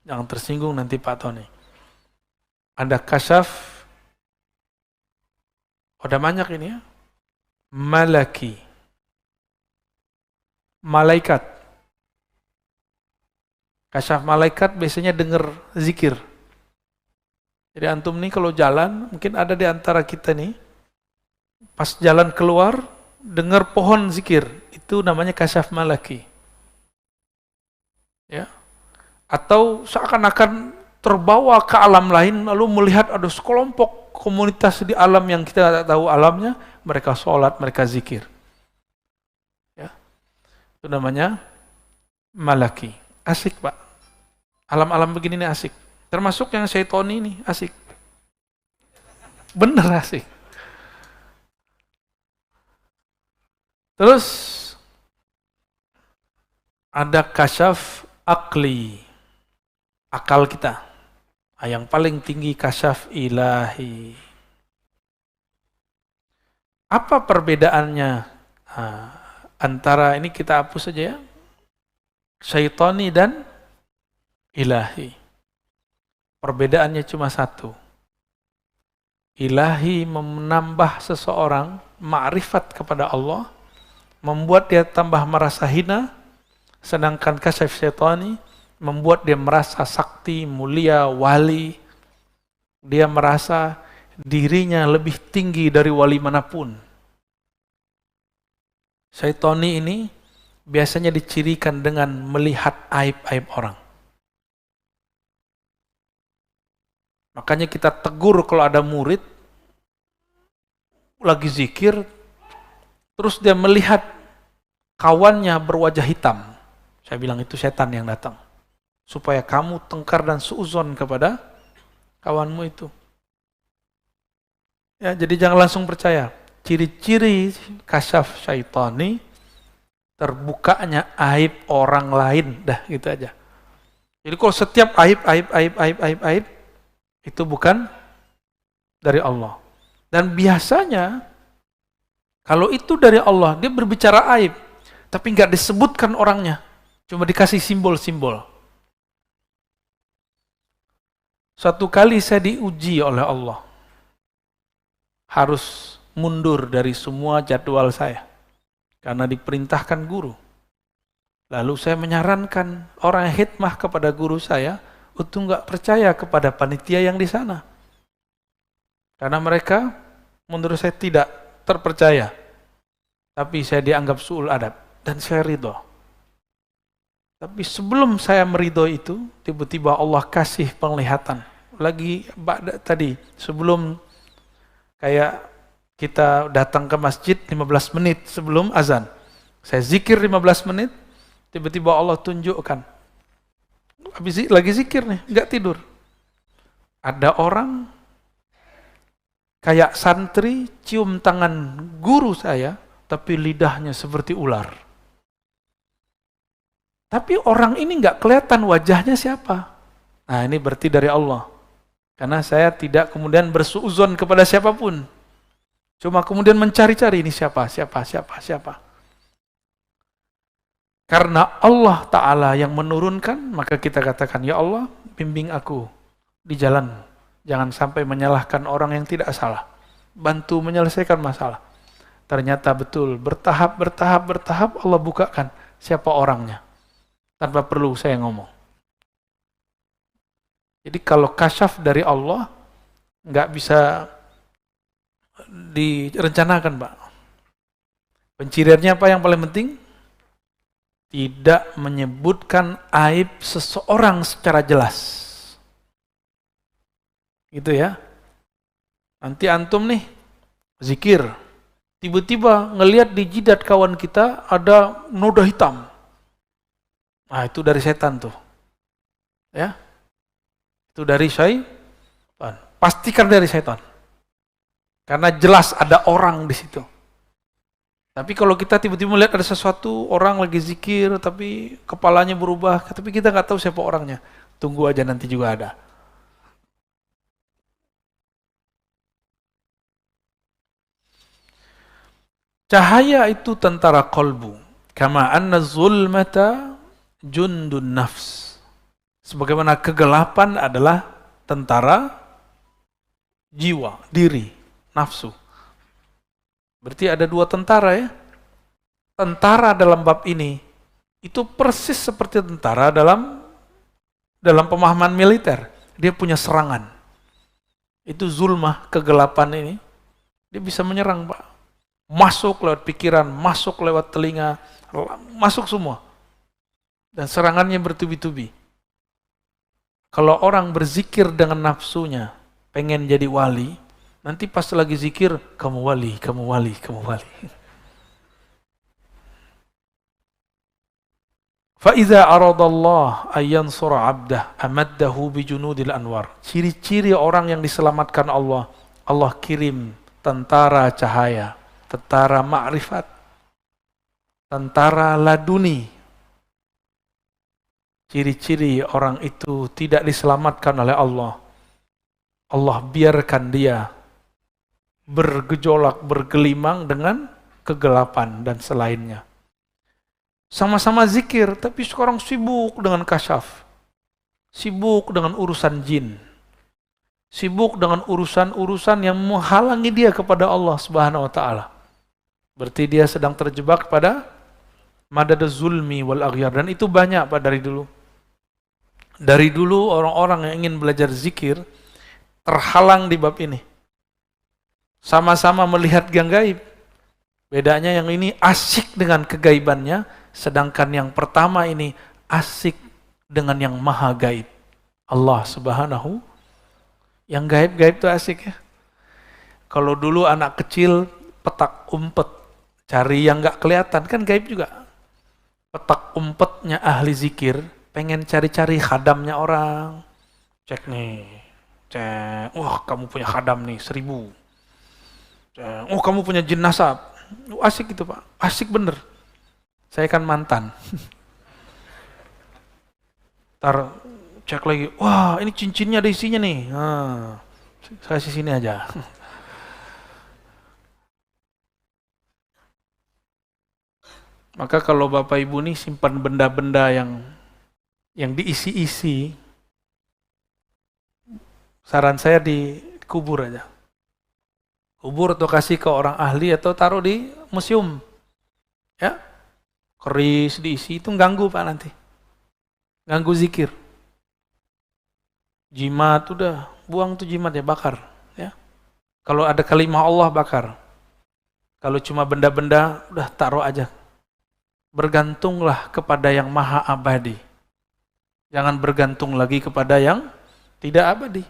Jangan tersinggung nanti Pak Tony. Ada kasyaf. Ada banyak ini ya. Malaki. malaikat. Kasyaf malaikat biasanya dengar zikir. Jadi antum nih kalau jalan, mungkin ada di antara kita nih, pas jalan keluar, dengar pohon zikir. Itu namanya kasyaf malaki. Ya. Atau seakan-akan terbawa ke alam lain, lalu melihat ada sekelompok komunitas di alam yang kita tak tahu alamnya, mereka sholat, mereka zikir. Ya. Itu namanya malaki. Asik Pak. Alam-alam begini nih asik. Termasuk yang syaitoni ini asik. Bener asik. Terus ada kasyaf akli. Akal kita. Yang paling tinggi kasyaf ilahi. Apa perbedaannya antara ini kita hapus saja ya. Syaitoni dan ilahi. Perbedaannya cuma satu. Ilahi menambah seseorang ma'rifat kepada Allah, membuat dia tambah merasa hina, sedangkan kasyaf syaitani membuat dia merasa sakti, mulia, wali. Dia merasa dirinya lebih tinggi dari wali manapun. Syaitani ini biasanya dicirikan dengan melihat aib-aib orang. Makanya kita tegur kalau ada murid lagi zikir, terus dia melihat kawannya berwajah hitam. Saya bilang itu setan yang datang. Supaya kamu tengkar dan suuzon kepada kawanmu itu. Ya, jadi jangan langsung percaya. Ciri-ciri kasyaf syaitani, terbukanya aib orang lain, dah gitu aja. Jadi kalau setiap aib, itu bukan dari Allah. Dan biasanya, kalau itu dari Allah, dia berbicara aib, tapi nggak disebutkan orangnya, cuma dikasih simbol-simbol. Suatu kali saya diuji oleh Allah, harus mundur dari semua jadwal saya, karena diperintahkan guru. Lalu saya menyarankan orang yang khidmah kepada guru saya, untuk nggak percaya kepada panitia yang di sana. Karena mereka menurut saya tidak terpercaya. Tapi saya dianggap su'ul adab. Dan saya ridho. Tapi sebelum saya meridho itu, tiba-tiba Allah kasih penglihatan. Lagi tadi, sebelum kayak kita datang ke masjid 15 menit sebelum azan. Saya zikir 15 menit, tiba-tiba Allah tunjukkan. Habis lagi zikir nih, nggak tidur. Ada orang kayak santri cium tangan guru saya, tapi lidahnya seperti ular. Tapi orang ini nggak kelihatan wajahnya siapa. Nah ini berarti dari Allah. Karena saya tidak kemudian bersuuzon kepada siapapun. Cuma kemudian mencari-cari ini siapa. Karena Allah Ta'ala yang menurunkan, maka kita katakan, ya Allah, bimbing aku di jalan. Jangan sampai menyalahkan orang yang tidak salah. Bantu menyelesaikan masalah. Ternyata betul, bertahap Allah bukakan siapa orangnya. Tanpa perlu saya ngomong. Jadi kalau kasyaf dari Allah, nggak bisa direncanakan, Pak. Penciriannya apa yang paling penting? Tidak menyebutkan aib seseorang secara jelas. Gitu ya. Nanti antum nih, zikir. Tiba-tiba ngelihat di jidat kawan kita ada noda hitam. Nah itu dari setan tuh. Ya. Itu dari syaitan. Pastikan dari setan. Karena jelas ada orang di situ. Tapi kalau kita tiba-tiba melihat ada sesuatu, orang lagi zikir, tapi kepalanya berubah, tapi kita nggak tahu siapa orangnya. Tunggu aja nanti juga ada. Cahaya itu tentara kolbu. Kama anna zulmata jundun nafs. Sebagaimana kegelapan adalah tentara jiwa, diri, nafsu. Berarti ada dua tentara ya. Tentara dalam bab ini Itu persis seperti tentara dalam pemahaman militer. Dia punya serangan. Itu zulmah, kegelapan ini. Dia bisa menyerang, Pak. Masuk lewat pikiran, masuk lewat telinga, masuk semua. Dan serangannya bertubi-tubi. Kalau orang berzikir dengan nafsunya, pengen jadi wali, nanti pas lagi zikir, kamu wali, kamu wali, kamu wali. فَإِذَا أَرَضَ اللَّهُ أَن يَنْصُرَ عَبْدَهُ أَمَدَّهُ بِجُنُودِ الْأَنْوَارِ. Ciri-ciri orang yang diselamatkan Allah, Allah kirim tentara cahaya, tentara ma'rifat, tentara laduni. Ciri-ciri orang itu tidak diselamatkan oleh Allah. Allah biarkan dia bergejolak, bergelimang dengan kegelapan dan selainnya. Sama-sama zikir, tapi sekarang sibuk dengan kasyaf. Sibuk dengan urusan jin. Sibuk dengan urusan-urusan yang menghalangi dia kepada Allah Subhanahu wa taala. Berarti dia sedang terjebak pada madadaz zulmi wal aghyar, dan itu banyak, Pak, dari dulu. Dari dulu orang-orang yang ingin belajar zikir terhalang di bab ini. Sama-sama melihat yang gaib. Bedanya yang ini asik dengan kegaibannya, sedangkan yang pertama ini asik dengan yang maha gaib. Allah Subhanahu. Yang gaib-gaib itu asik ya. Kalau dulu anak kecil petak umpet, cari yang gak kelihatan, kan gaib juga. Petak umpetnya ahli zikir, pengen cari-cari khadamnya orang. Cek nih, cek, wah kamu punya khadam nih 1000. Cek, oh kamu punya jin nasab. Asik gitu, Pak, asik bener. Saya kan mantan. Ntar cek lagi, wah ini cincinnya ada isinya nih. Nah, saya sini aja. Maka kalau Bapak Ibu nih simpan benda-benda yang diisi-isi, saran saya dikubur aja. Kubur atau kasih ke orang ahli atau taruh di museum. Ya. Keris diisi, itu ganggu, Pak, nanti. Ganggu zikir. Jimat udah, buang tuh jimat ya, bakar, ya. Kalau ada kalimah Allah bakar. Kalau cuma benda-benda udah taruh aja. Bergantunglah kepada yang maha abadi. Jangan bergantung lagi kepada yang tidak abadi.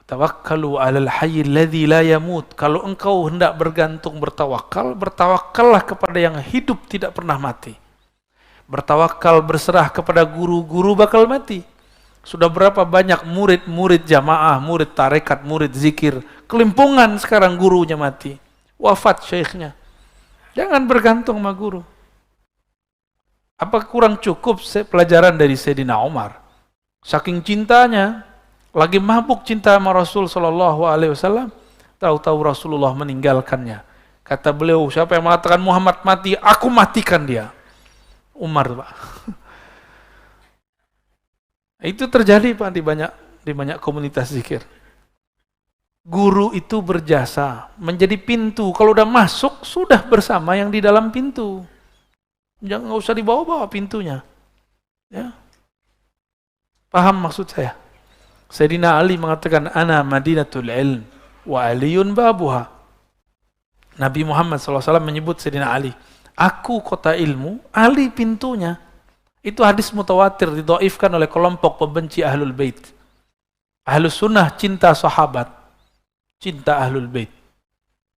Tawakkalu 'alal hayyil ladzi la yamut. Kalau engkau hendak bergantung bertawakal, bertawakallah kepada yang hidup tidak pernah mati. Bertawakal, berserah kepada guru-guru bakal mati. Sudah berapa banyak murid-murid jamaah, murid tarekat, murid zikir, kelimpungan sekarang gurunya mati. Wafat syekhnya. Jangan bergantung sama guru. Apa kurang cukup pelajaran dari Sayyidina Umar? Saking cintanya, lagi mabuk cinta sama Rasul sallallahu alaihi wasallam, tahu-tahu Rasulullah meninggalkannya. Kata beliau, siapa yang mengatakan Muhammad mati, aku matikan dia. Umar, Pak. Itu terjadi, Pak, di banyak komunitas zikir. Guru itu berjasa, menjadi pintu. Kalau udah masuk, sudah bersama yang di dalam pintu. Jangan, nggak usah dibawa-bawa pintunya. Ya. Paham maksud saya? Sayyidina Ali mengatakan, ana madinatul ilm wa aliyun babuha. Nabi Muhammad SAW menyebut Sayyidina Ali, aku kota ilmu, Ali pintunya. Itu hadis mutawatir, didhaifkan oleh kelompok pembenci Ahlul Bait. Ahlus Sunnah cinta sahabat, cinta Ahlul Bait.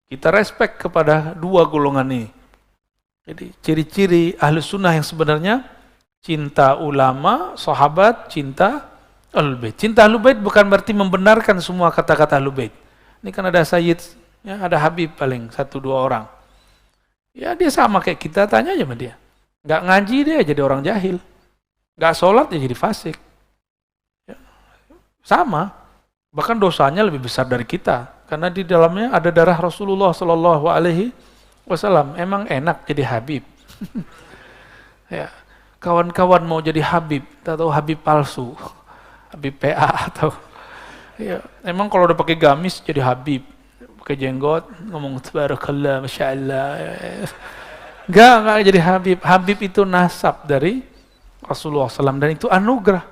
Kita respect kepada dua golongan ini. Jadi ciri-ciri Ahlus Sunnah yang sebenarnya cinta ulama, sahabat, cinta Ahlul Bait. Cinta Ahlul Bait bukan berarti membenarkan semua kata-kata Ahlul Bait. Ini kan ada Sayyid, ya, ada Habib paling 1-2 orang. Ya dia sama kayak kita, tanya aja sama dia. Nggak ngaji dia jadi orang jahil. Nggak sholat dia jadi fasik. Ya, sama. Bahkan dosanya lebih besar dari kita. Karena di dalamnya ada darah Rasulullah Sallallahu Alaihi Wasallam. Emang enak jadi Habib. Ya, kawan-kawan mau jadi Habib, atau Habib palsu. Habib PA atau ya, emang kalau udah pakai gamis jadi Habib, pakai jenggot ngomong tabarakallah, masya Allah, Enggak jadi Habib. Habib itu nasab dari Rasulullah SAW dan itu anugerah.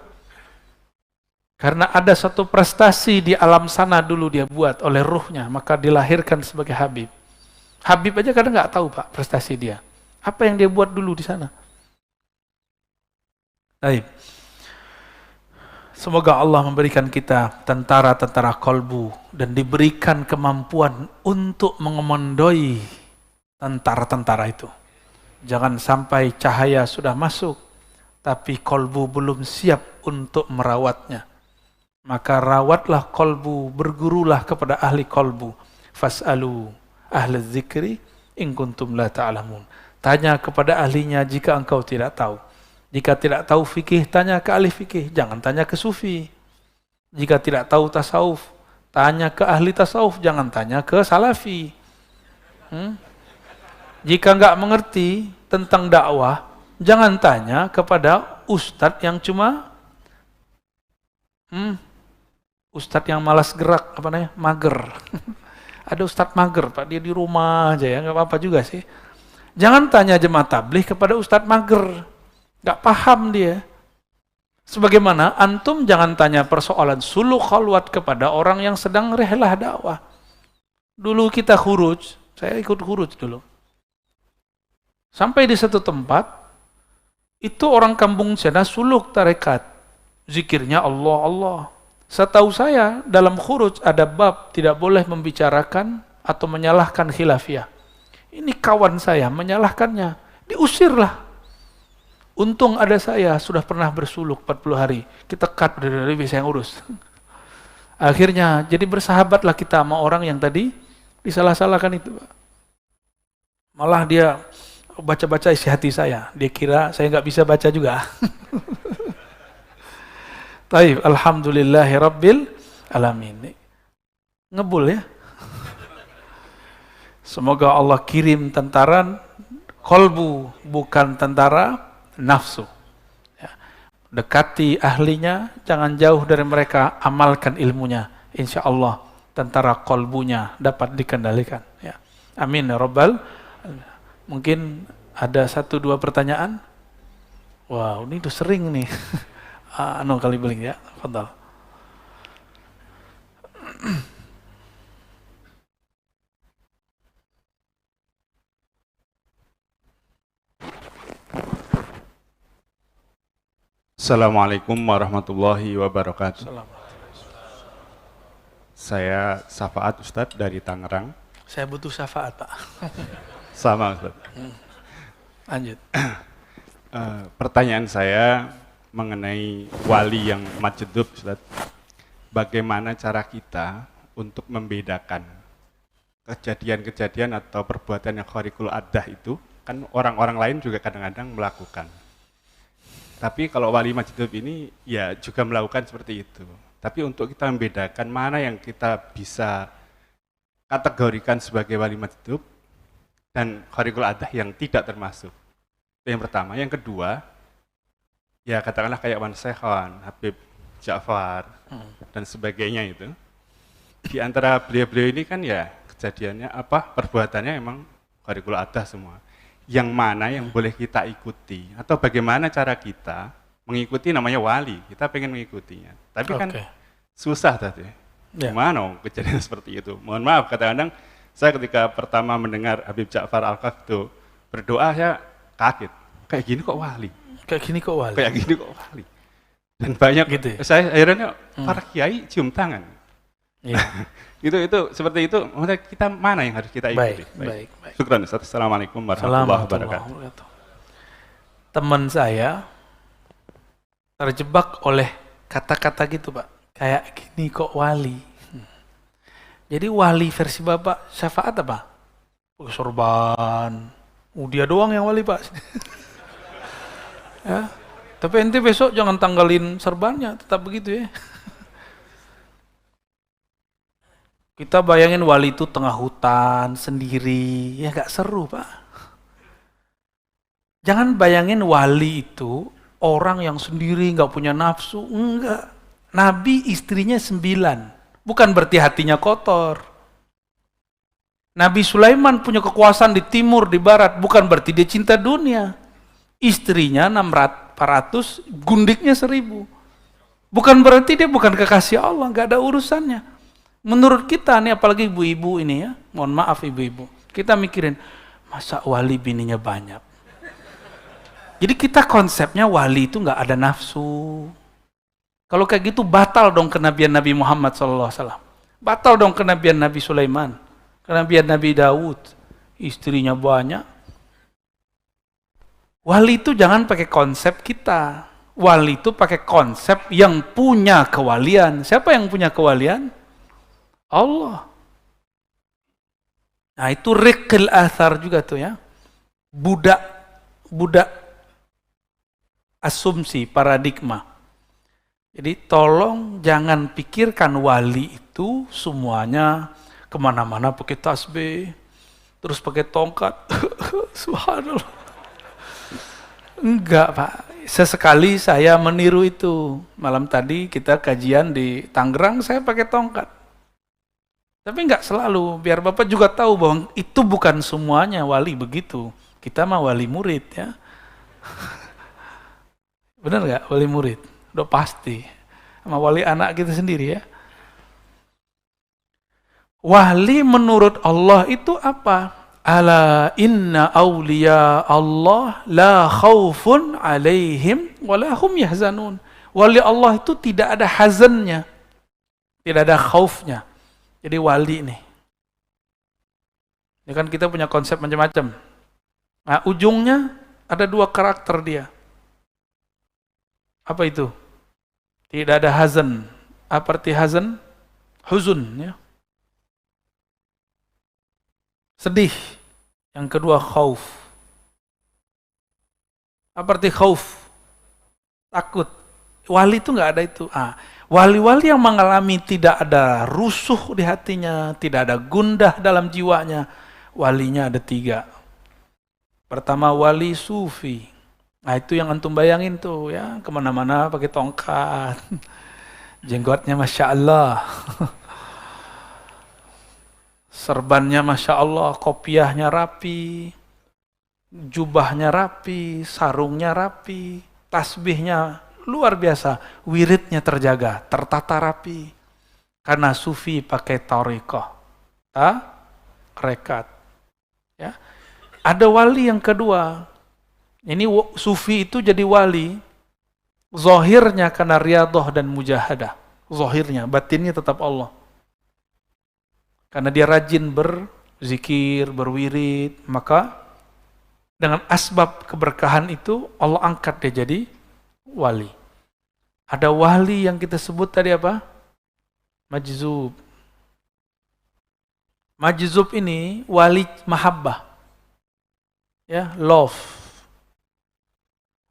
Karena ada satu prestasi di alam sana dulu dia buat oleh ruhnya, maka dilahirkan sebagai Habib. Habib aja kadang nggak tahu Pak prestasi dia. Apa yang dia buat dulu di sana. Baik. Semoga Allah memberikan kita tentara-tentara kolbu dan diberikan kemampuan untuk mengemandoi tentara-tentara itu. Jangan sampai cahaya sudah masuk, tapi kolbu belum siap untuk merawatnya. Maka rawatlah kolbu, bergurulah kepada ahli kolbu. Fas'alu ahli dzikri in kuntum la ta'lamun. Tanya kepada ahlinya jika engkau tidak tahu. Jika tidak tahu fikih, tanya ke ahli fikih. Jangan tanya ke sufi. Jika tidak tahu tasawuf, tanya ke ahli tasawuf. Jangan tanya ke salafi. Jika enggak mengerti tentang dakwah, jangan tanya kepada ustadz yang cuma ustadz yang malas gerak, apa namanya, mager. Ada ustadz mager, Pak, dia di rumah aja ya, nggak apa-apa juga sih. Jangan tanya jemaah tabligh kepada ustadz mager, nggak paham dia. Sebagaimana antum jangan tanya persoalan suluk khalwat kepada orang yang sedang rehlah dakwah. Dulu kita khuruj, saya ikut khuruj dulu. Sampai di satu tempat, itu orang kampung sana suluk tarekat, zikirnya Allah Allah. Setahu saya dalam khuruj ada bab tidak boleh membicarakan atau menyalahkan khilafiyah. Ini kawan saya menyalahkannya, diusirlah. Untung ada saya sudah pernah bersuluk 40 hari. Kita cut dari bisa yang urus. Akhirnya jadi bersahabatlah kita sama orang yang tadi disalah-salahkan itu. Malah dia baca-baca isi hati saya. Dia kira saya nggak bisa baca juga. Taib, alhamdulillahi rabbil alamin. Ngebul ya. Semoga Allah kirim tentara kolbu, bukan tentara nafsu. Ya. Dekati ahlinya, jangan jauh dari mereka, amalkan ilmunya. Insya Allah tentara kolbunya dapat dikendalikan. Ya. Amin ya rabbal. Mungkin ada 1-2 pertanyaan. Wow, ini tuh sering nih. Kali beling ya, fadhal. Assalamualaikum warahmatullahi wabarakatuh. Saya Syafaat Ustadz dari Tangerang. Saya butuh syafaat Pak. Sama Ustadz. Lanjut. Pertanyaan saya mengenai wali yang majdub, Ustaz. Bagaimana cara kita untuk membedakan kejadian-kejadian atau perbuatan yang khariqul adah itu, kan orang-orang lain juga kadang-kadang melakukan. Tapi kalau wali majdub ini ya juga melakukan seperti itu. Tapi untuk kita membedakan mana yang kita bisa kategorikan sebagai wali majdub dan khariqul adah yang tidak termasuk. Itu yang pertama. Yang kedua, ya katakanlah kayak Wan Sekhan, Habib Ja'far, dan sebagainya itu. Di antara beliau-beliau ini kan ya kejadiannya perbuatannya emang khariqul adah semua. Yang mana yang boleh kita ikuti, atau bagaimana cara kita mengikuti, namanya wali, kita pengen mengikutinya. Tapi kan susah tadi. Gimana kejadian seperti itu? Mohon maaf, kadang-kadang saya ketika pertama mendengar Habib Ja'far Al-Kafdu berdoa, saya kaget. Kayak gini kok wali? Kayak gini kok wali? Dan banyak gitu ya? Saya akhirnya para kiai cium tangan. Ya. itu seperti itu. Maksudnya kita mana yang harus kita ikuti? Baik. Syukran. Assalamualaikum warahmatullahi wabarakatuh. Teman saya terjebak oleh kata-kata gitu Pak. Kayak gini kok wali. Jadi wali versi Bapak syafaat apa? Sorban. Dia doang yang wali Pak. Ya. Tapi ente besok jangan tanggalin serbannya, tetap begitu ya. Kita bayangin wali itu tengah hutan, sendiri, ya gak seru Pak. Jangan bayangin wali itu orang yang sendiri, gak punya nafsu, enggak. Nabi istrinya 9, bukan berarti hatinya kotor. Nabi Sulaiman punya kekuasaan di timur, di barat, bukan berarti dia cinta dunia. Istrinya 400, gundiknya 1000. Bukan berarti dia bukan kekasih Allah, nggak ada urusannya. Menurut kita nih, apalagi ibu-ibu ini ya, mohon maaf ibu-ibu, kita mikirin, masa wali bininya banyak? Jadi kita konsepnya wali itu nggak ada nafsu. Kalau kayak gitu batal dong kenabian Nabi Muhammad SAW. Batal dong kenabian Nabi Sulaiman, kenabian Nabi Daud, istrinya banyak. Wali itu jangan pakai konsep kita. Wali itu pakai konsep yang punya kewalian. Siapa yang punya kewalian? Allah. Nah itu riqil athar juga tuh ya. Budak asumsi, paradigma. Jadi tolong jangan pikirkan wali itu semuanya kemana-mana pakai tasbih, terus pakai tongkat. Subhanallah. Enggak Pak, sesekali saya meniru itu. Malam tadi kita kajian di Tangerang, saya pakai tongkat. Tapi enggak selalu, biar Bapak juga tahu bahwa itu bukan semuanya wali begitu. Kita mah wali murid ya. Benar nggak wali murid? Udah pasti. Sama wali anak kita sendiri ya. Wali menurut Allah itu apa? Ala inna awliya Allah la khawfun alaihim walahum yahzanun. Wali Allah itu tidak ada hazannya. Tidak ada khaufnya. Jadi wali nih. Ya kan kita punya konsep macam-macam. Nah, ujungnya ada 2 karakter dia. Apa itu? Tidak ada hazan. Apa arti hazan? Huzun ya. Sedih. Yang kedua khauf. Apa arti khauf? Takut. Wali itu nggak ada itu. Wali-wali yang mengalami tidak ada rusuh di hatinya, tidak ada gundah dalam jiwanya, walinya ada 3. Pertama wali sufi. Nah itu yang antum bayangin tuh ya, kemana-mana pakai tongkat, jenggotnya Masya Allah, serbannya Masya Allah, kopiahnya rapi, jubahnya rapi, sarungnya rapi, tasbihnya luar biasa, wiridnya terjaga, tertata rapi. Karena sufi pakai tariqah, rekat. Ya. Ada wali yang kedua. Ini sufi itu jadi wali, zahirnya karena riyadhah dan mujahadah. Zahirnya, batinnya tetap Allah. Karena dia rajin berzikir, berwirid, maka dengan asbab keberkahan itu Allah angkat dia jadi wali. Ada wali yang kita sebut tadi apa? Majzub. Majzub ini wali mahabbah. Ya, love.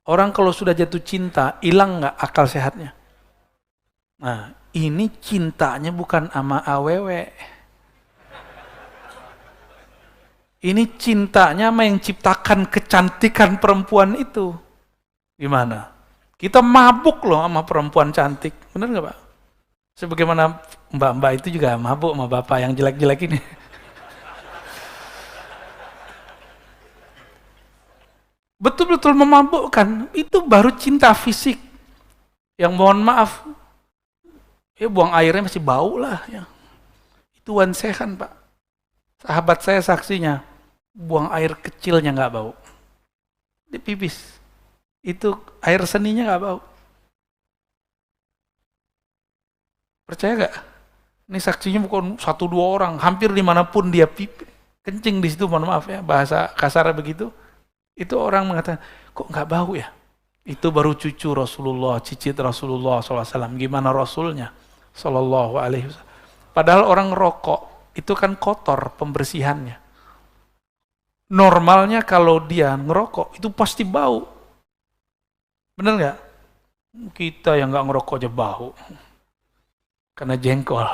Orang kalau sudah jatuh cinta, hilang nggak akal sehatnya? Nah, ini cintanya bukan sama awewe. Ini cintanya sama yang ciptakan kecantikan perempuan itu. Gimana? Kita mabuk loh sama perempuan cantik. Benar nggak Pak? Sebagaimana mbak-mbak itu juga mabuk sama bapak yang jelek-jelek ini. Betul-betul memabukkan. Itu baru cinta fisik. Yang mohon maaf, ya buang airnya masih bau lah. Ya. Itu wansehan Pak. Sahabat saya saksinya, buang air kecilnya nggak bau. Di pipis. Itu air seninya nggak bau. Percaya nggak? Ini saksinya bukan 1-2 orang. Hampir dimanapun dia kencing di situ, mohon maaf ya, bahasa kasar begitu. Itu orang mengatakan, kok nggak bau ya? Itu baru cucu Rasulullah, cicit Rasulullah SAW. Gimana Rasulnya? Sallallahu alaihi wasallam. Padahal orang rokok, itu kan kotor pembersihannya. Normalnya kalau dia ngerokok, itu pasti bau. Bener nggak? Kita yang nggak ngerokok aja bau. Karena jengkol.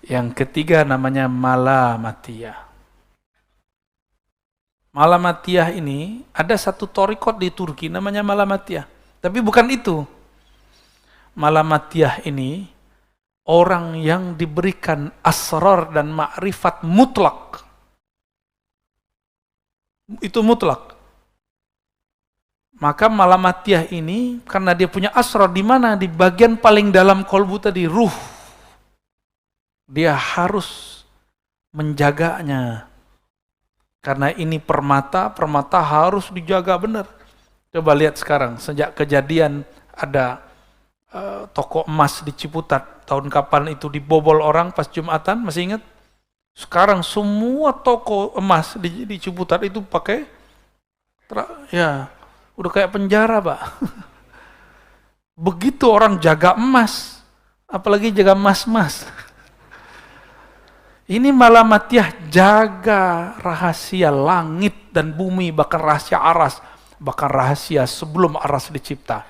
Yang ketiga namanya malamatiyah. Malamatiyah ini ada satu thariqat di Turki namanya Malamatiyah. Tapi bukan itu. Malamatiyah ini orang yang diberikan asrar dan ma'rifat mutlak. Itu mutlak. Maka malamatiyah ini karena dia punya asrar di mana? Di bagian paling dalam kolbu tadi, ruh. Dia harus menjaganya. Karena ini permata harus dijaga benar. Coba lihat sekarang, sejak kejadian ada toko emas di Ciputat, tahun kapan itu dibobol orang pas Jumatan, masih ingat? Sekarang semua toko emas di Ciputat itu pakai, ya udah kayak penjara, Pak. Begitu orang jaga emas, apalagi jaga emas-emas. Ini malamatiyah jaga rahasia langit dan bumi, bahkan rahasia aras, bahkan rahasia sebelum aras dicipta.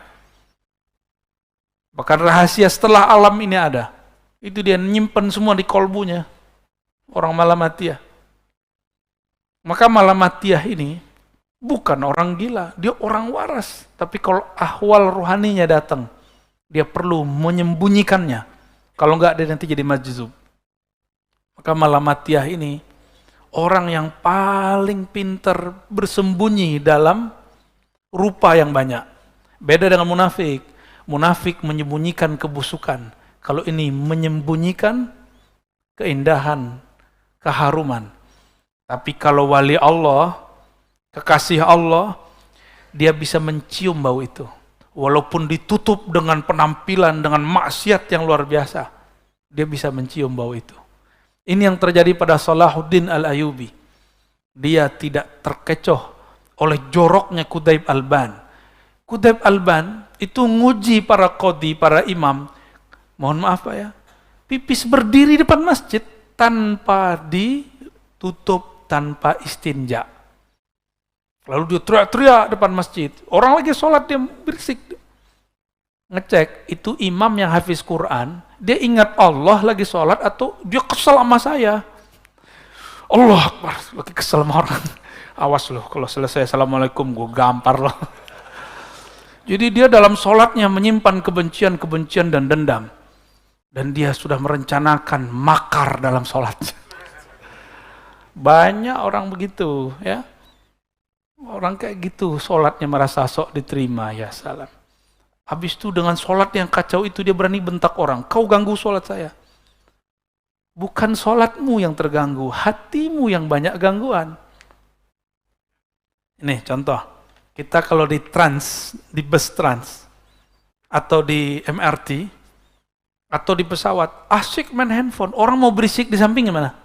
Bahkan rahasia setelah alam ini ada. Itu dia nyimpen semua di kolbunya. Orang malamatiyah. Maka malamatiyah ini bukan orang gila, dia orang waras. Tapi kalau ahwal ruhaninya datang, dia perlu menyembunyikannya. Kalau enggak dia nanti jadi majzub. Maka malamatiyah ini orang yang paling pintar bersembunyi dalam rupa yang banyak. Beda dengan munafik. Munafik menyembunyikan kebusukan. Kalau ini menyembunyikan keindahan, keharuman. Tapi kalau wali Allah, kekasih Allah, dia bisa mencium bau itu. Walaupun ditutup dengan penampilan, dengan maksiat yang luar biasa, dia bisa mencium bau itu. Ini yang terjadi pada Salahuddin Al-Ayyubi. Dia tidak terkecoh oleh joroknya Qutaib Alban. Qutaib Alban itu nguji para qadhi, para imam. Mohon maaf Pak ya, pipis berdiri depan masjid tanpa ditutup, tanpa istinja. Lalu dia teriak-teriak depan masjid. Orang lagi sholat dia berisik. Ngecek, itu imam yang hafiz Quran, dia ingat Allah lagi sholat atau dia kesel sama saya. Allah Akbar, lagi kesel sama orang. Awas loh, kalau selesai Assalamualaikum, gue gampar loh. Jadi dia dalam sholatnya menyimpan kebencian-kebencian dan dendam. Dan dia sudah merencanakan makar dalam sholatnya. Banyak orang begitu ya. Orang kayak gitu, sholatnya merasa sok diterima, ya salam. Habis itu dengan sholat yang kacau itu dia berani bentak orang. Kau ganggu sholat saya. Bukan sholatmu yang terganggu, hatimu yang banyak gangguan. Ini contoh, kita kalau di trans, di bus trans, atau di MRT, atau di pesawat, asik main handphone. Orang mau berisik di samping gimana?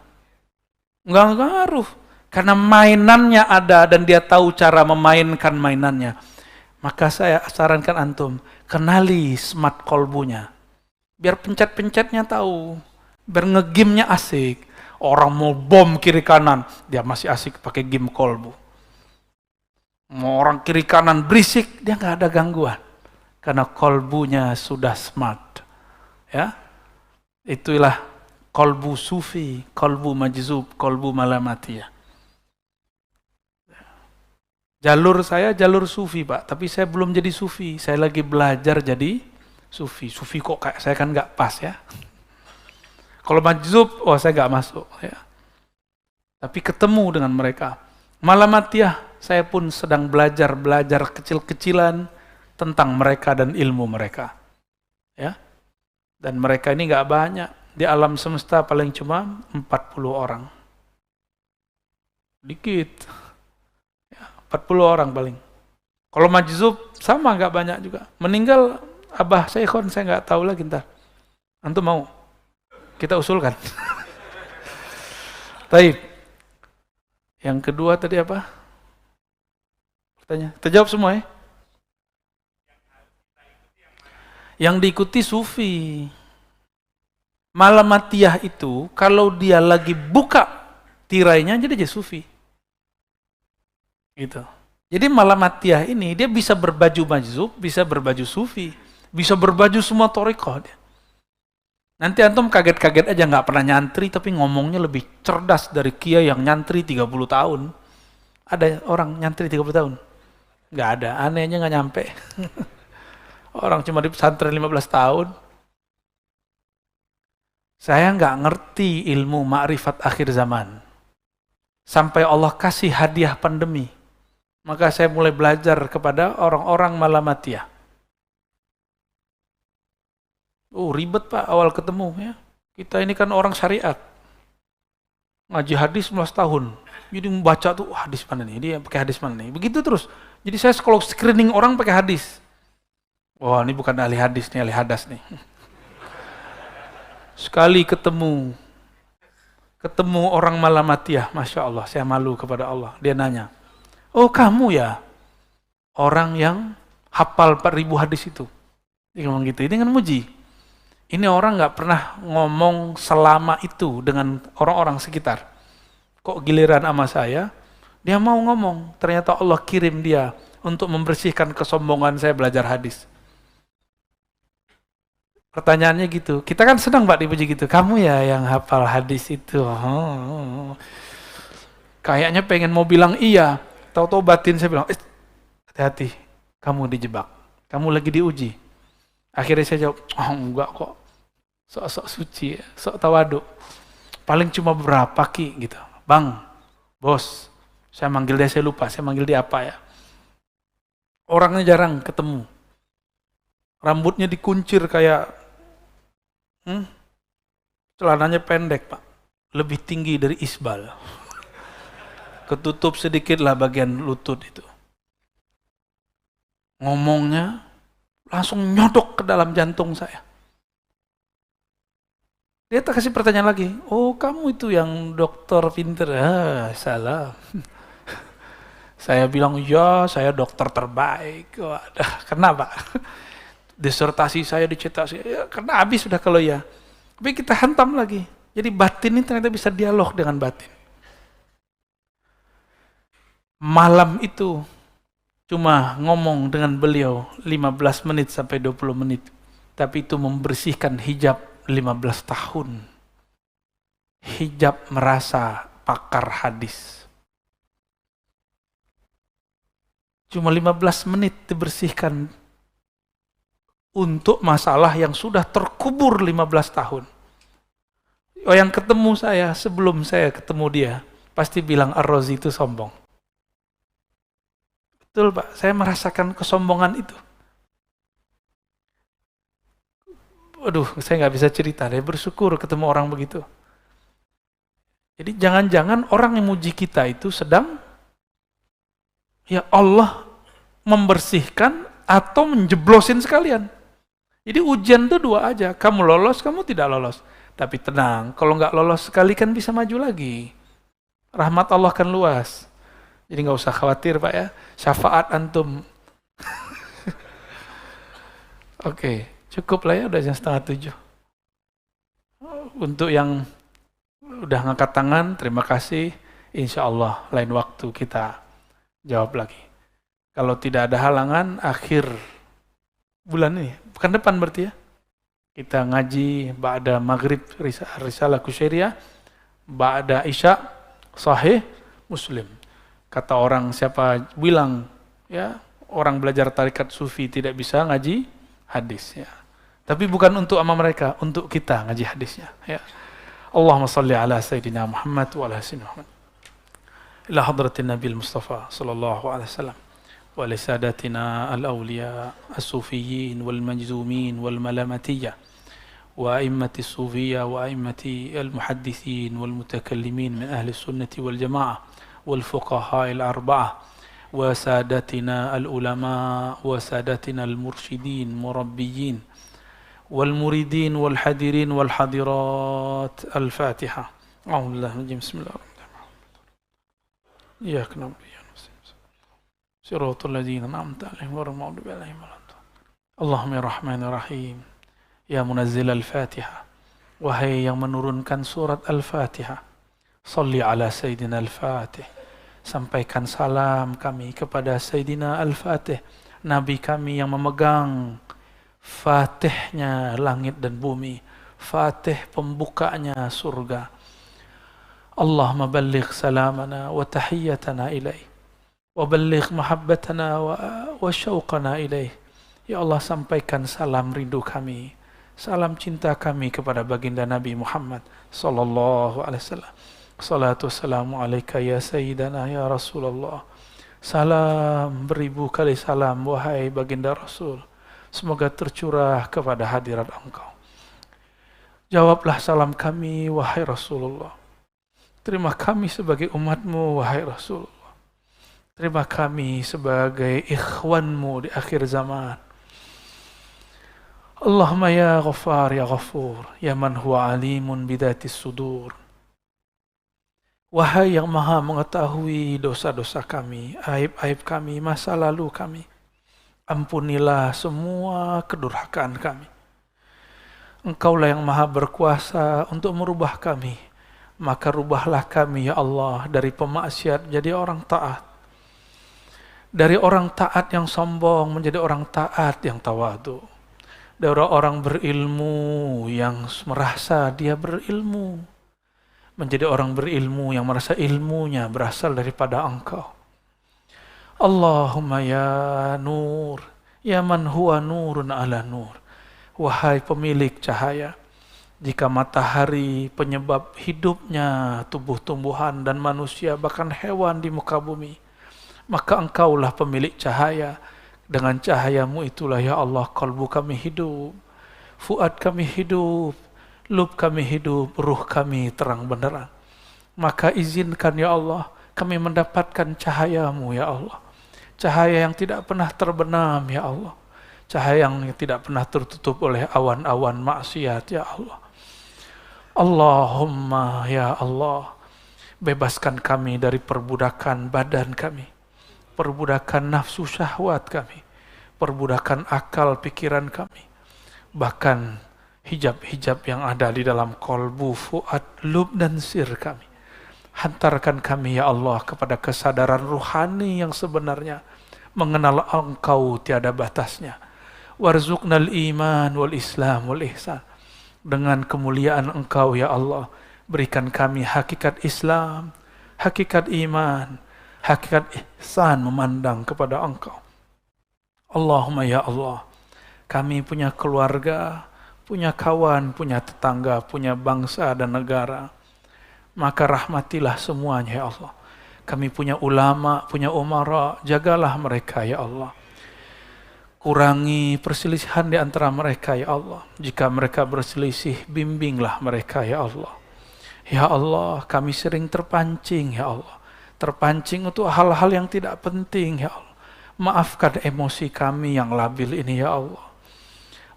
Nggak ngaruh. Karena mainannya ada dan dia tahu cara memainkan mainannya. Maka saya sarankan antum, kenali smart kolbunya. Biar pencet-pencetnya tahu. Biar ngegame-nya asik. Orang mau bom kiri kanan, dia masih asik pakai game kolbu. Mau orang kiri kanan berisik, dia nggak ada gangguan. Karena kolbunya sudah smart. Ya, itulah kolbu sufi, kolbu majzub, kolbu malamatiyah. Jalur saya jalur sufi Pak, tapi saya belum jadi sufi. Saya lagi belajar jadi sufi. Sufi kok kayak saya kan nggak pas ya. Kalau majzub, saya nggak masuk ya. Tapi ketemu dengan mereka. Malamatiyah, saya pun sedang belajar kecil-kecilan tentang mereka dan ilmu mereka. Ya. Dan mereka ini nggak banyak. Di alam semesta paling cuma 40 orang. Dikit. 40 orang paling. Kalau majzub sama nggak banyak juga. Meninggal Abah Syekhon saya nggak tahu lagi ntar. Antum mau? Kita usulkan. Taib. Yang kedua tadi apa? Pertanyaan. Terjawab semua ya? Yang diikuti sufi. Malamatiyah itu kalau dia lagi buka tirainya jadi sufi. Gitu. Jadi malamatiyah ini dia bisa berbaju majzub, bisa berbaju sufi, bisa berbaju semua thariqah dia. Nanti antum kaget-kaget aja nggak pernah nyantri tapi ngomongnya lebih cerdas dari kiai yang nyantri 30 tahun. Ada orang nyantri 30 tahun? Nggak ada, anehnya nggak nyampe. Orang cuma di pesantren 15 tahun. Saya nggak ngerti ilmu ma'rifat akhir zaman. Sampai Allah kasih hadiah pandemi. Maka saya mulai belajar kepada orang-orang malamatiyah. Oh ribet Pak awal ketemu ya. Kita ini kan orang syariat. Ngaji hadis 11 tahun. Jadi membaca tuh hadis mana nih, dia pakai hadis mana nih. Begitu terus. Jadi saya kalau screening orang pakai hadis. Wah ini bukan ahli hadis nih, ahli hadas nih. Sekali ketemu orang malamatiyah, Masya Allah, saya malu kepada Allah. Dia nanya, oh kamu ya orang yang hafal 4.000 hadis itu. Dia ngomong gitu, ini kan muji. Ini orang nggak pernah ngomong selama itu dengan orang-orang sekitar. Kok giliran sama saya, dia mau ngomong. Ternyata Allah kirim dia untuk membersihkan kesombongan saya belajar hadis. Pertanyaannya gitu, kita kan senang Pak dipuji gitu. Kamu ya yang hafal hadis itu. Kayaknya pengen mau bilang iya. Tahu-tahu batin saya bilang, hati-hati, kamu dijebak. Kamu lagi diuji. Akhirnya saya jawab, oh enggak kok. Sok-sok suci, sok tawadu. Paling cuma berapa Ki gitu. Bang, bos, saya manggil dia, saya lupa, saya manggil dia apa ya. Orangnya jarang ketemu. Rambutnya dikuncir kayak, celananya pendek Pak. Lebih tinggi dari isbal. Ketutup sedikit lah bagian lutut itu. Ngomongnya langsung nyodok ke dalam jantung saya. Dia tak kasih pertanyaan lagi. Oh kamu itu yang dokter pinter. Salah. Saya bilang ya saya dokter terbaik. Wadah, kenapa? Disertasi saya dicetak. Ya, karena habis sudah kalau ya. Tapi kita hantam lagi. Jadi batin ini ternyata bisa dialog dengan batin. Malam itu cuma ngomong dengan beliau 15 menit sampai 20 menit. Tapi itu membersihkan hijab 15 tahun. Hijab merasa pakar hadis. Cuma 15 menit dibersihkan untuk masalah yang sudah terkubur 15 tahun. Oh, yang ketemu saya sebelum saya ketemu dia, pasti bilang Ar-Razi itu sombong. Betul Pak, saya merasakan kesombongan itu. Aduh, saya nggak bisa cerita deh, bersyukur ketemu orang begitu. Jadi jangan-jangan orang yang muji kita itu sedang, ya Allah membersihkan atau menjeblosin sekalian. Jadi ujian itu dua aja, kamu lolos, kamu tidak lolos. Tapi tenang, kalau nggak lolos sekali kan bisa maju lagi. Rahmat Allah kan luas. Jadi nggak usah khawatir Pak ya, syafaat antum. Oke. Cukup lah ya, udah jam 6:30. Untuk yang udah ngangkat tangan, terima kasih. Insya Allah lain waktu kita jawab lagi. Kalau tidak ada halangan, akhir bulan ini, bukan depan berarti ya. Kita ngaji ba'da maghrib Risalah Kusyairiyah, ba'da isya Sahih Muslim. Kata orang siapa bilang ya orang belajar tarikat sufi tidak bisa ngaji hadis ya. Tapi bukan untuk ama mereka, untuk kita ngaji hadisnya. Ya. Allahumma salli ala Sayyidina Muhammad wa ala Sayyidina Muhammad. Ila hadratin Nabi Mustafa sallallahu alaihi wasallam. Wa li sadatina al-awliya as-sufiyyin wal-majzumin wal-malamatiyya. Wa a'immati as-sufiyya wa a'immati al-muhaddithin wal-mutakallimin min ahli sunnati wal-jama'ah. Wal-fuqaha al-arba'ah. Wa sadatina al-ulama wa sadatina al-mursyidin murabbiyin. والمريدين والحذرين والحاضرات الفاتحة. أعوذ بالله من الرجيم بسم الله الرحمن الرحيم. إياك نعبد وإياك نستعين صراط الذين أنعمت عليهم غير المغضوب عليهم ولا الضالين. اللهم يا رحمن الرحيم يا منزل الفاتحة وهي yang menurunkan surat Al-Fatihah. Salli ala Sayyidina Al-Fatih. Sampaikan salam kami kepada Sayyidina Al-Fatih, Nabi kami yang memegang Fatihnya langit dan bumi, Fatih pembukanya surga. Allahumma balligh salamana wa tahiyyatana ilaih, wa balligh mahabbatana wa syauqana ilaih. Ya Allah, sampaikan salam rindu kami, salam cinta kami kepada baginda Nabi Muhammad sallallahu alaihi wasallam. Salatu wassalamu alaika ya sayyidana ya Rasulullah. Salam beribu kali salam wahai baginda Rasul. Semoga tercurah kepada hadirat engkau. Jawablah salam kami wahai Rasulullah. Terima kami sebagai umatmu wahai Rasulullah. Terima kami sebagai ikhwanmu di akhir zaman. Allahumma ya Ghaffar ya Ghafur ya man huwa alimun bidatis sudur. Wahai yang maha mengetahui dosa-dosa kami, aib-aib kami, masa lalu kami, ampunilah semua kedurhakaan kami. Engkaulah yang maha berkuasa untuk merubah kami, maka rubahlah kami ya Allah dari pemaksiat jadi orang taat. Dari orang taat yang sombong menjadi orang taat yang tawadu. Dari orang berilmu yang merasa dia berilmu menjadi orang berilmu yang merasa ilmunya berasal daripada engkau. Allahumma ya nur, ya man huwa nurun ala nur. Wahai pemilik cahaya, jika matahari penyebab hidupnya tubuh-tumbuhan dan manusia bahkan hewan di muka bumi, maka engkaulah pemilik cahaya. Dengan cahayamu itulah ya Allah kalbu kami hidup, fuad kami hidup, lub kami hidup, ruh kami terang benderang. Maka izinkan ya Allah kami mendapatkan cahayamu ya Allah. Cahaya yang tidak pernah terbenam ya Allah. Cahaya yang tidak pernah tertutup oleh awan-awan maksiat ya Allah. Allahumma ya Allah, bebaskan kami dari perbudakan badan kami, perbudakan nafsu syahwat kami, perbudakan akal pikiran kami, bahkan hijab-hijab yang ada di dalam kolbu, fuad, lub dan sir kami. Hantarkan kami ya Allah kepada kesadaran ruhani yang sebenarnya, mengenal engkau tiada batasnya. Warzuqnal iman wal islam wal ihsan. Dengan kemuliaan engkau ya Allah, berikan kami hakikat Islam, hakikat iman, hakikat ihsan memandang kepada engkau. Allahumma ya Allah, kami punya keluarga, punya kawan, punya tetangga, punya bangsa dan negara. Maka rahmatilah semuanya ya Allah. Kami punya ulama, punya umara, jagalah mereka ya Allah. Kurangi perselisihan di antara mereka ya Allah. Jika mereka berselisih, bimbinglah mereka ya Allah. Ya Allah, kami sering terpancing ya Allah. Terpancing untuk hal-hal yang tidak penting ya Allah. Maafkan emosi kami yang labil ini ya Allah.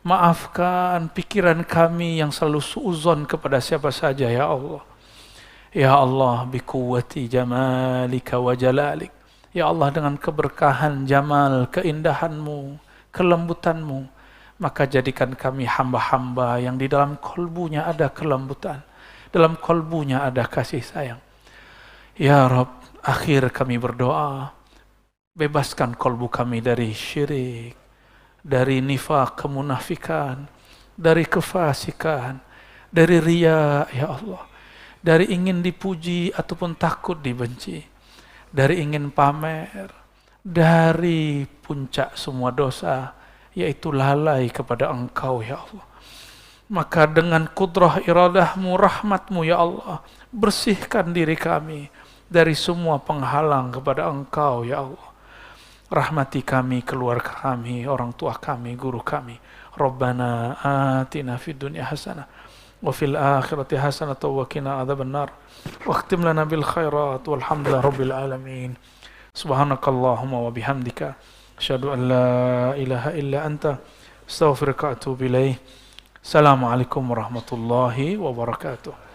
Maafkan pikiran kami yang selalu suuzon kepada siapa saja ya Allah. Ya Allah, bikuwati jamalika wa jalalik. Ya Allah, dengan keberkahan jamal, keindahanmu, kelembutanmu, maka jadikan kami hamba-hamba yang di dalam kolbunya ada kelembutan, dalam kolbunya ada kasih sayang. Ya Rabb, akhir kami berdoa, bebaskan kolbu kami dari syirik, dari nifak, kemunafikan, dari kefasikan, dari riya ya Allah, dari ingin dipuji ataupun takut dibenci, dari ingin pamer, dari puncak semua dosa, yaitu lalai kepada engkau ya Allah. Maka dengan kudrah iradahmu, rahmatmu ya Allah, bersihkan diri kami dari semua penghalang kepada engkau ya Allah. Rahmati kami, keluarga kami, orang tua kami, guru kami. Rabbana atina fid dunya hasanah wa fil akhirati hasanah wa qina adzabannar. Waqtim lana bil khairat walhamdulillahi rabbil alamin. Subhanakallahumma wa bihamdika asyhadu an la ilaha illa anta astaghfiruka wa atubu ilaik. Assalamualaikum warahmatullahi wabarakatuh.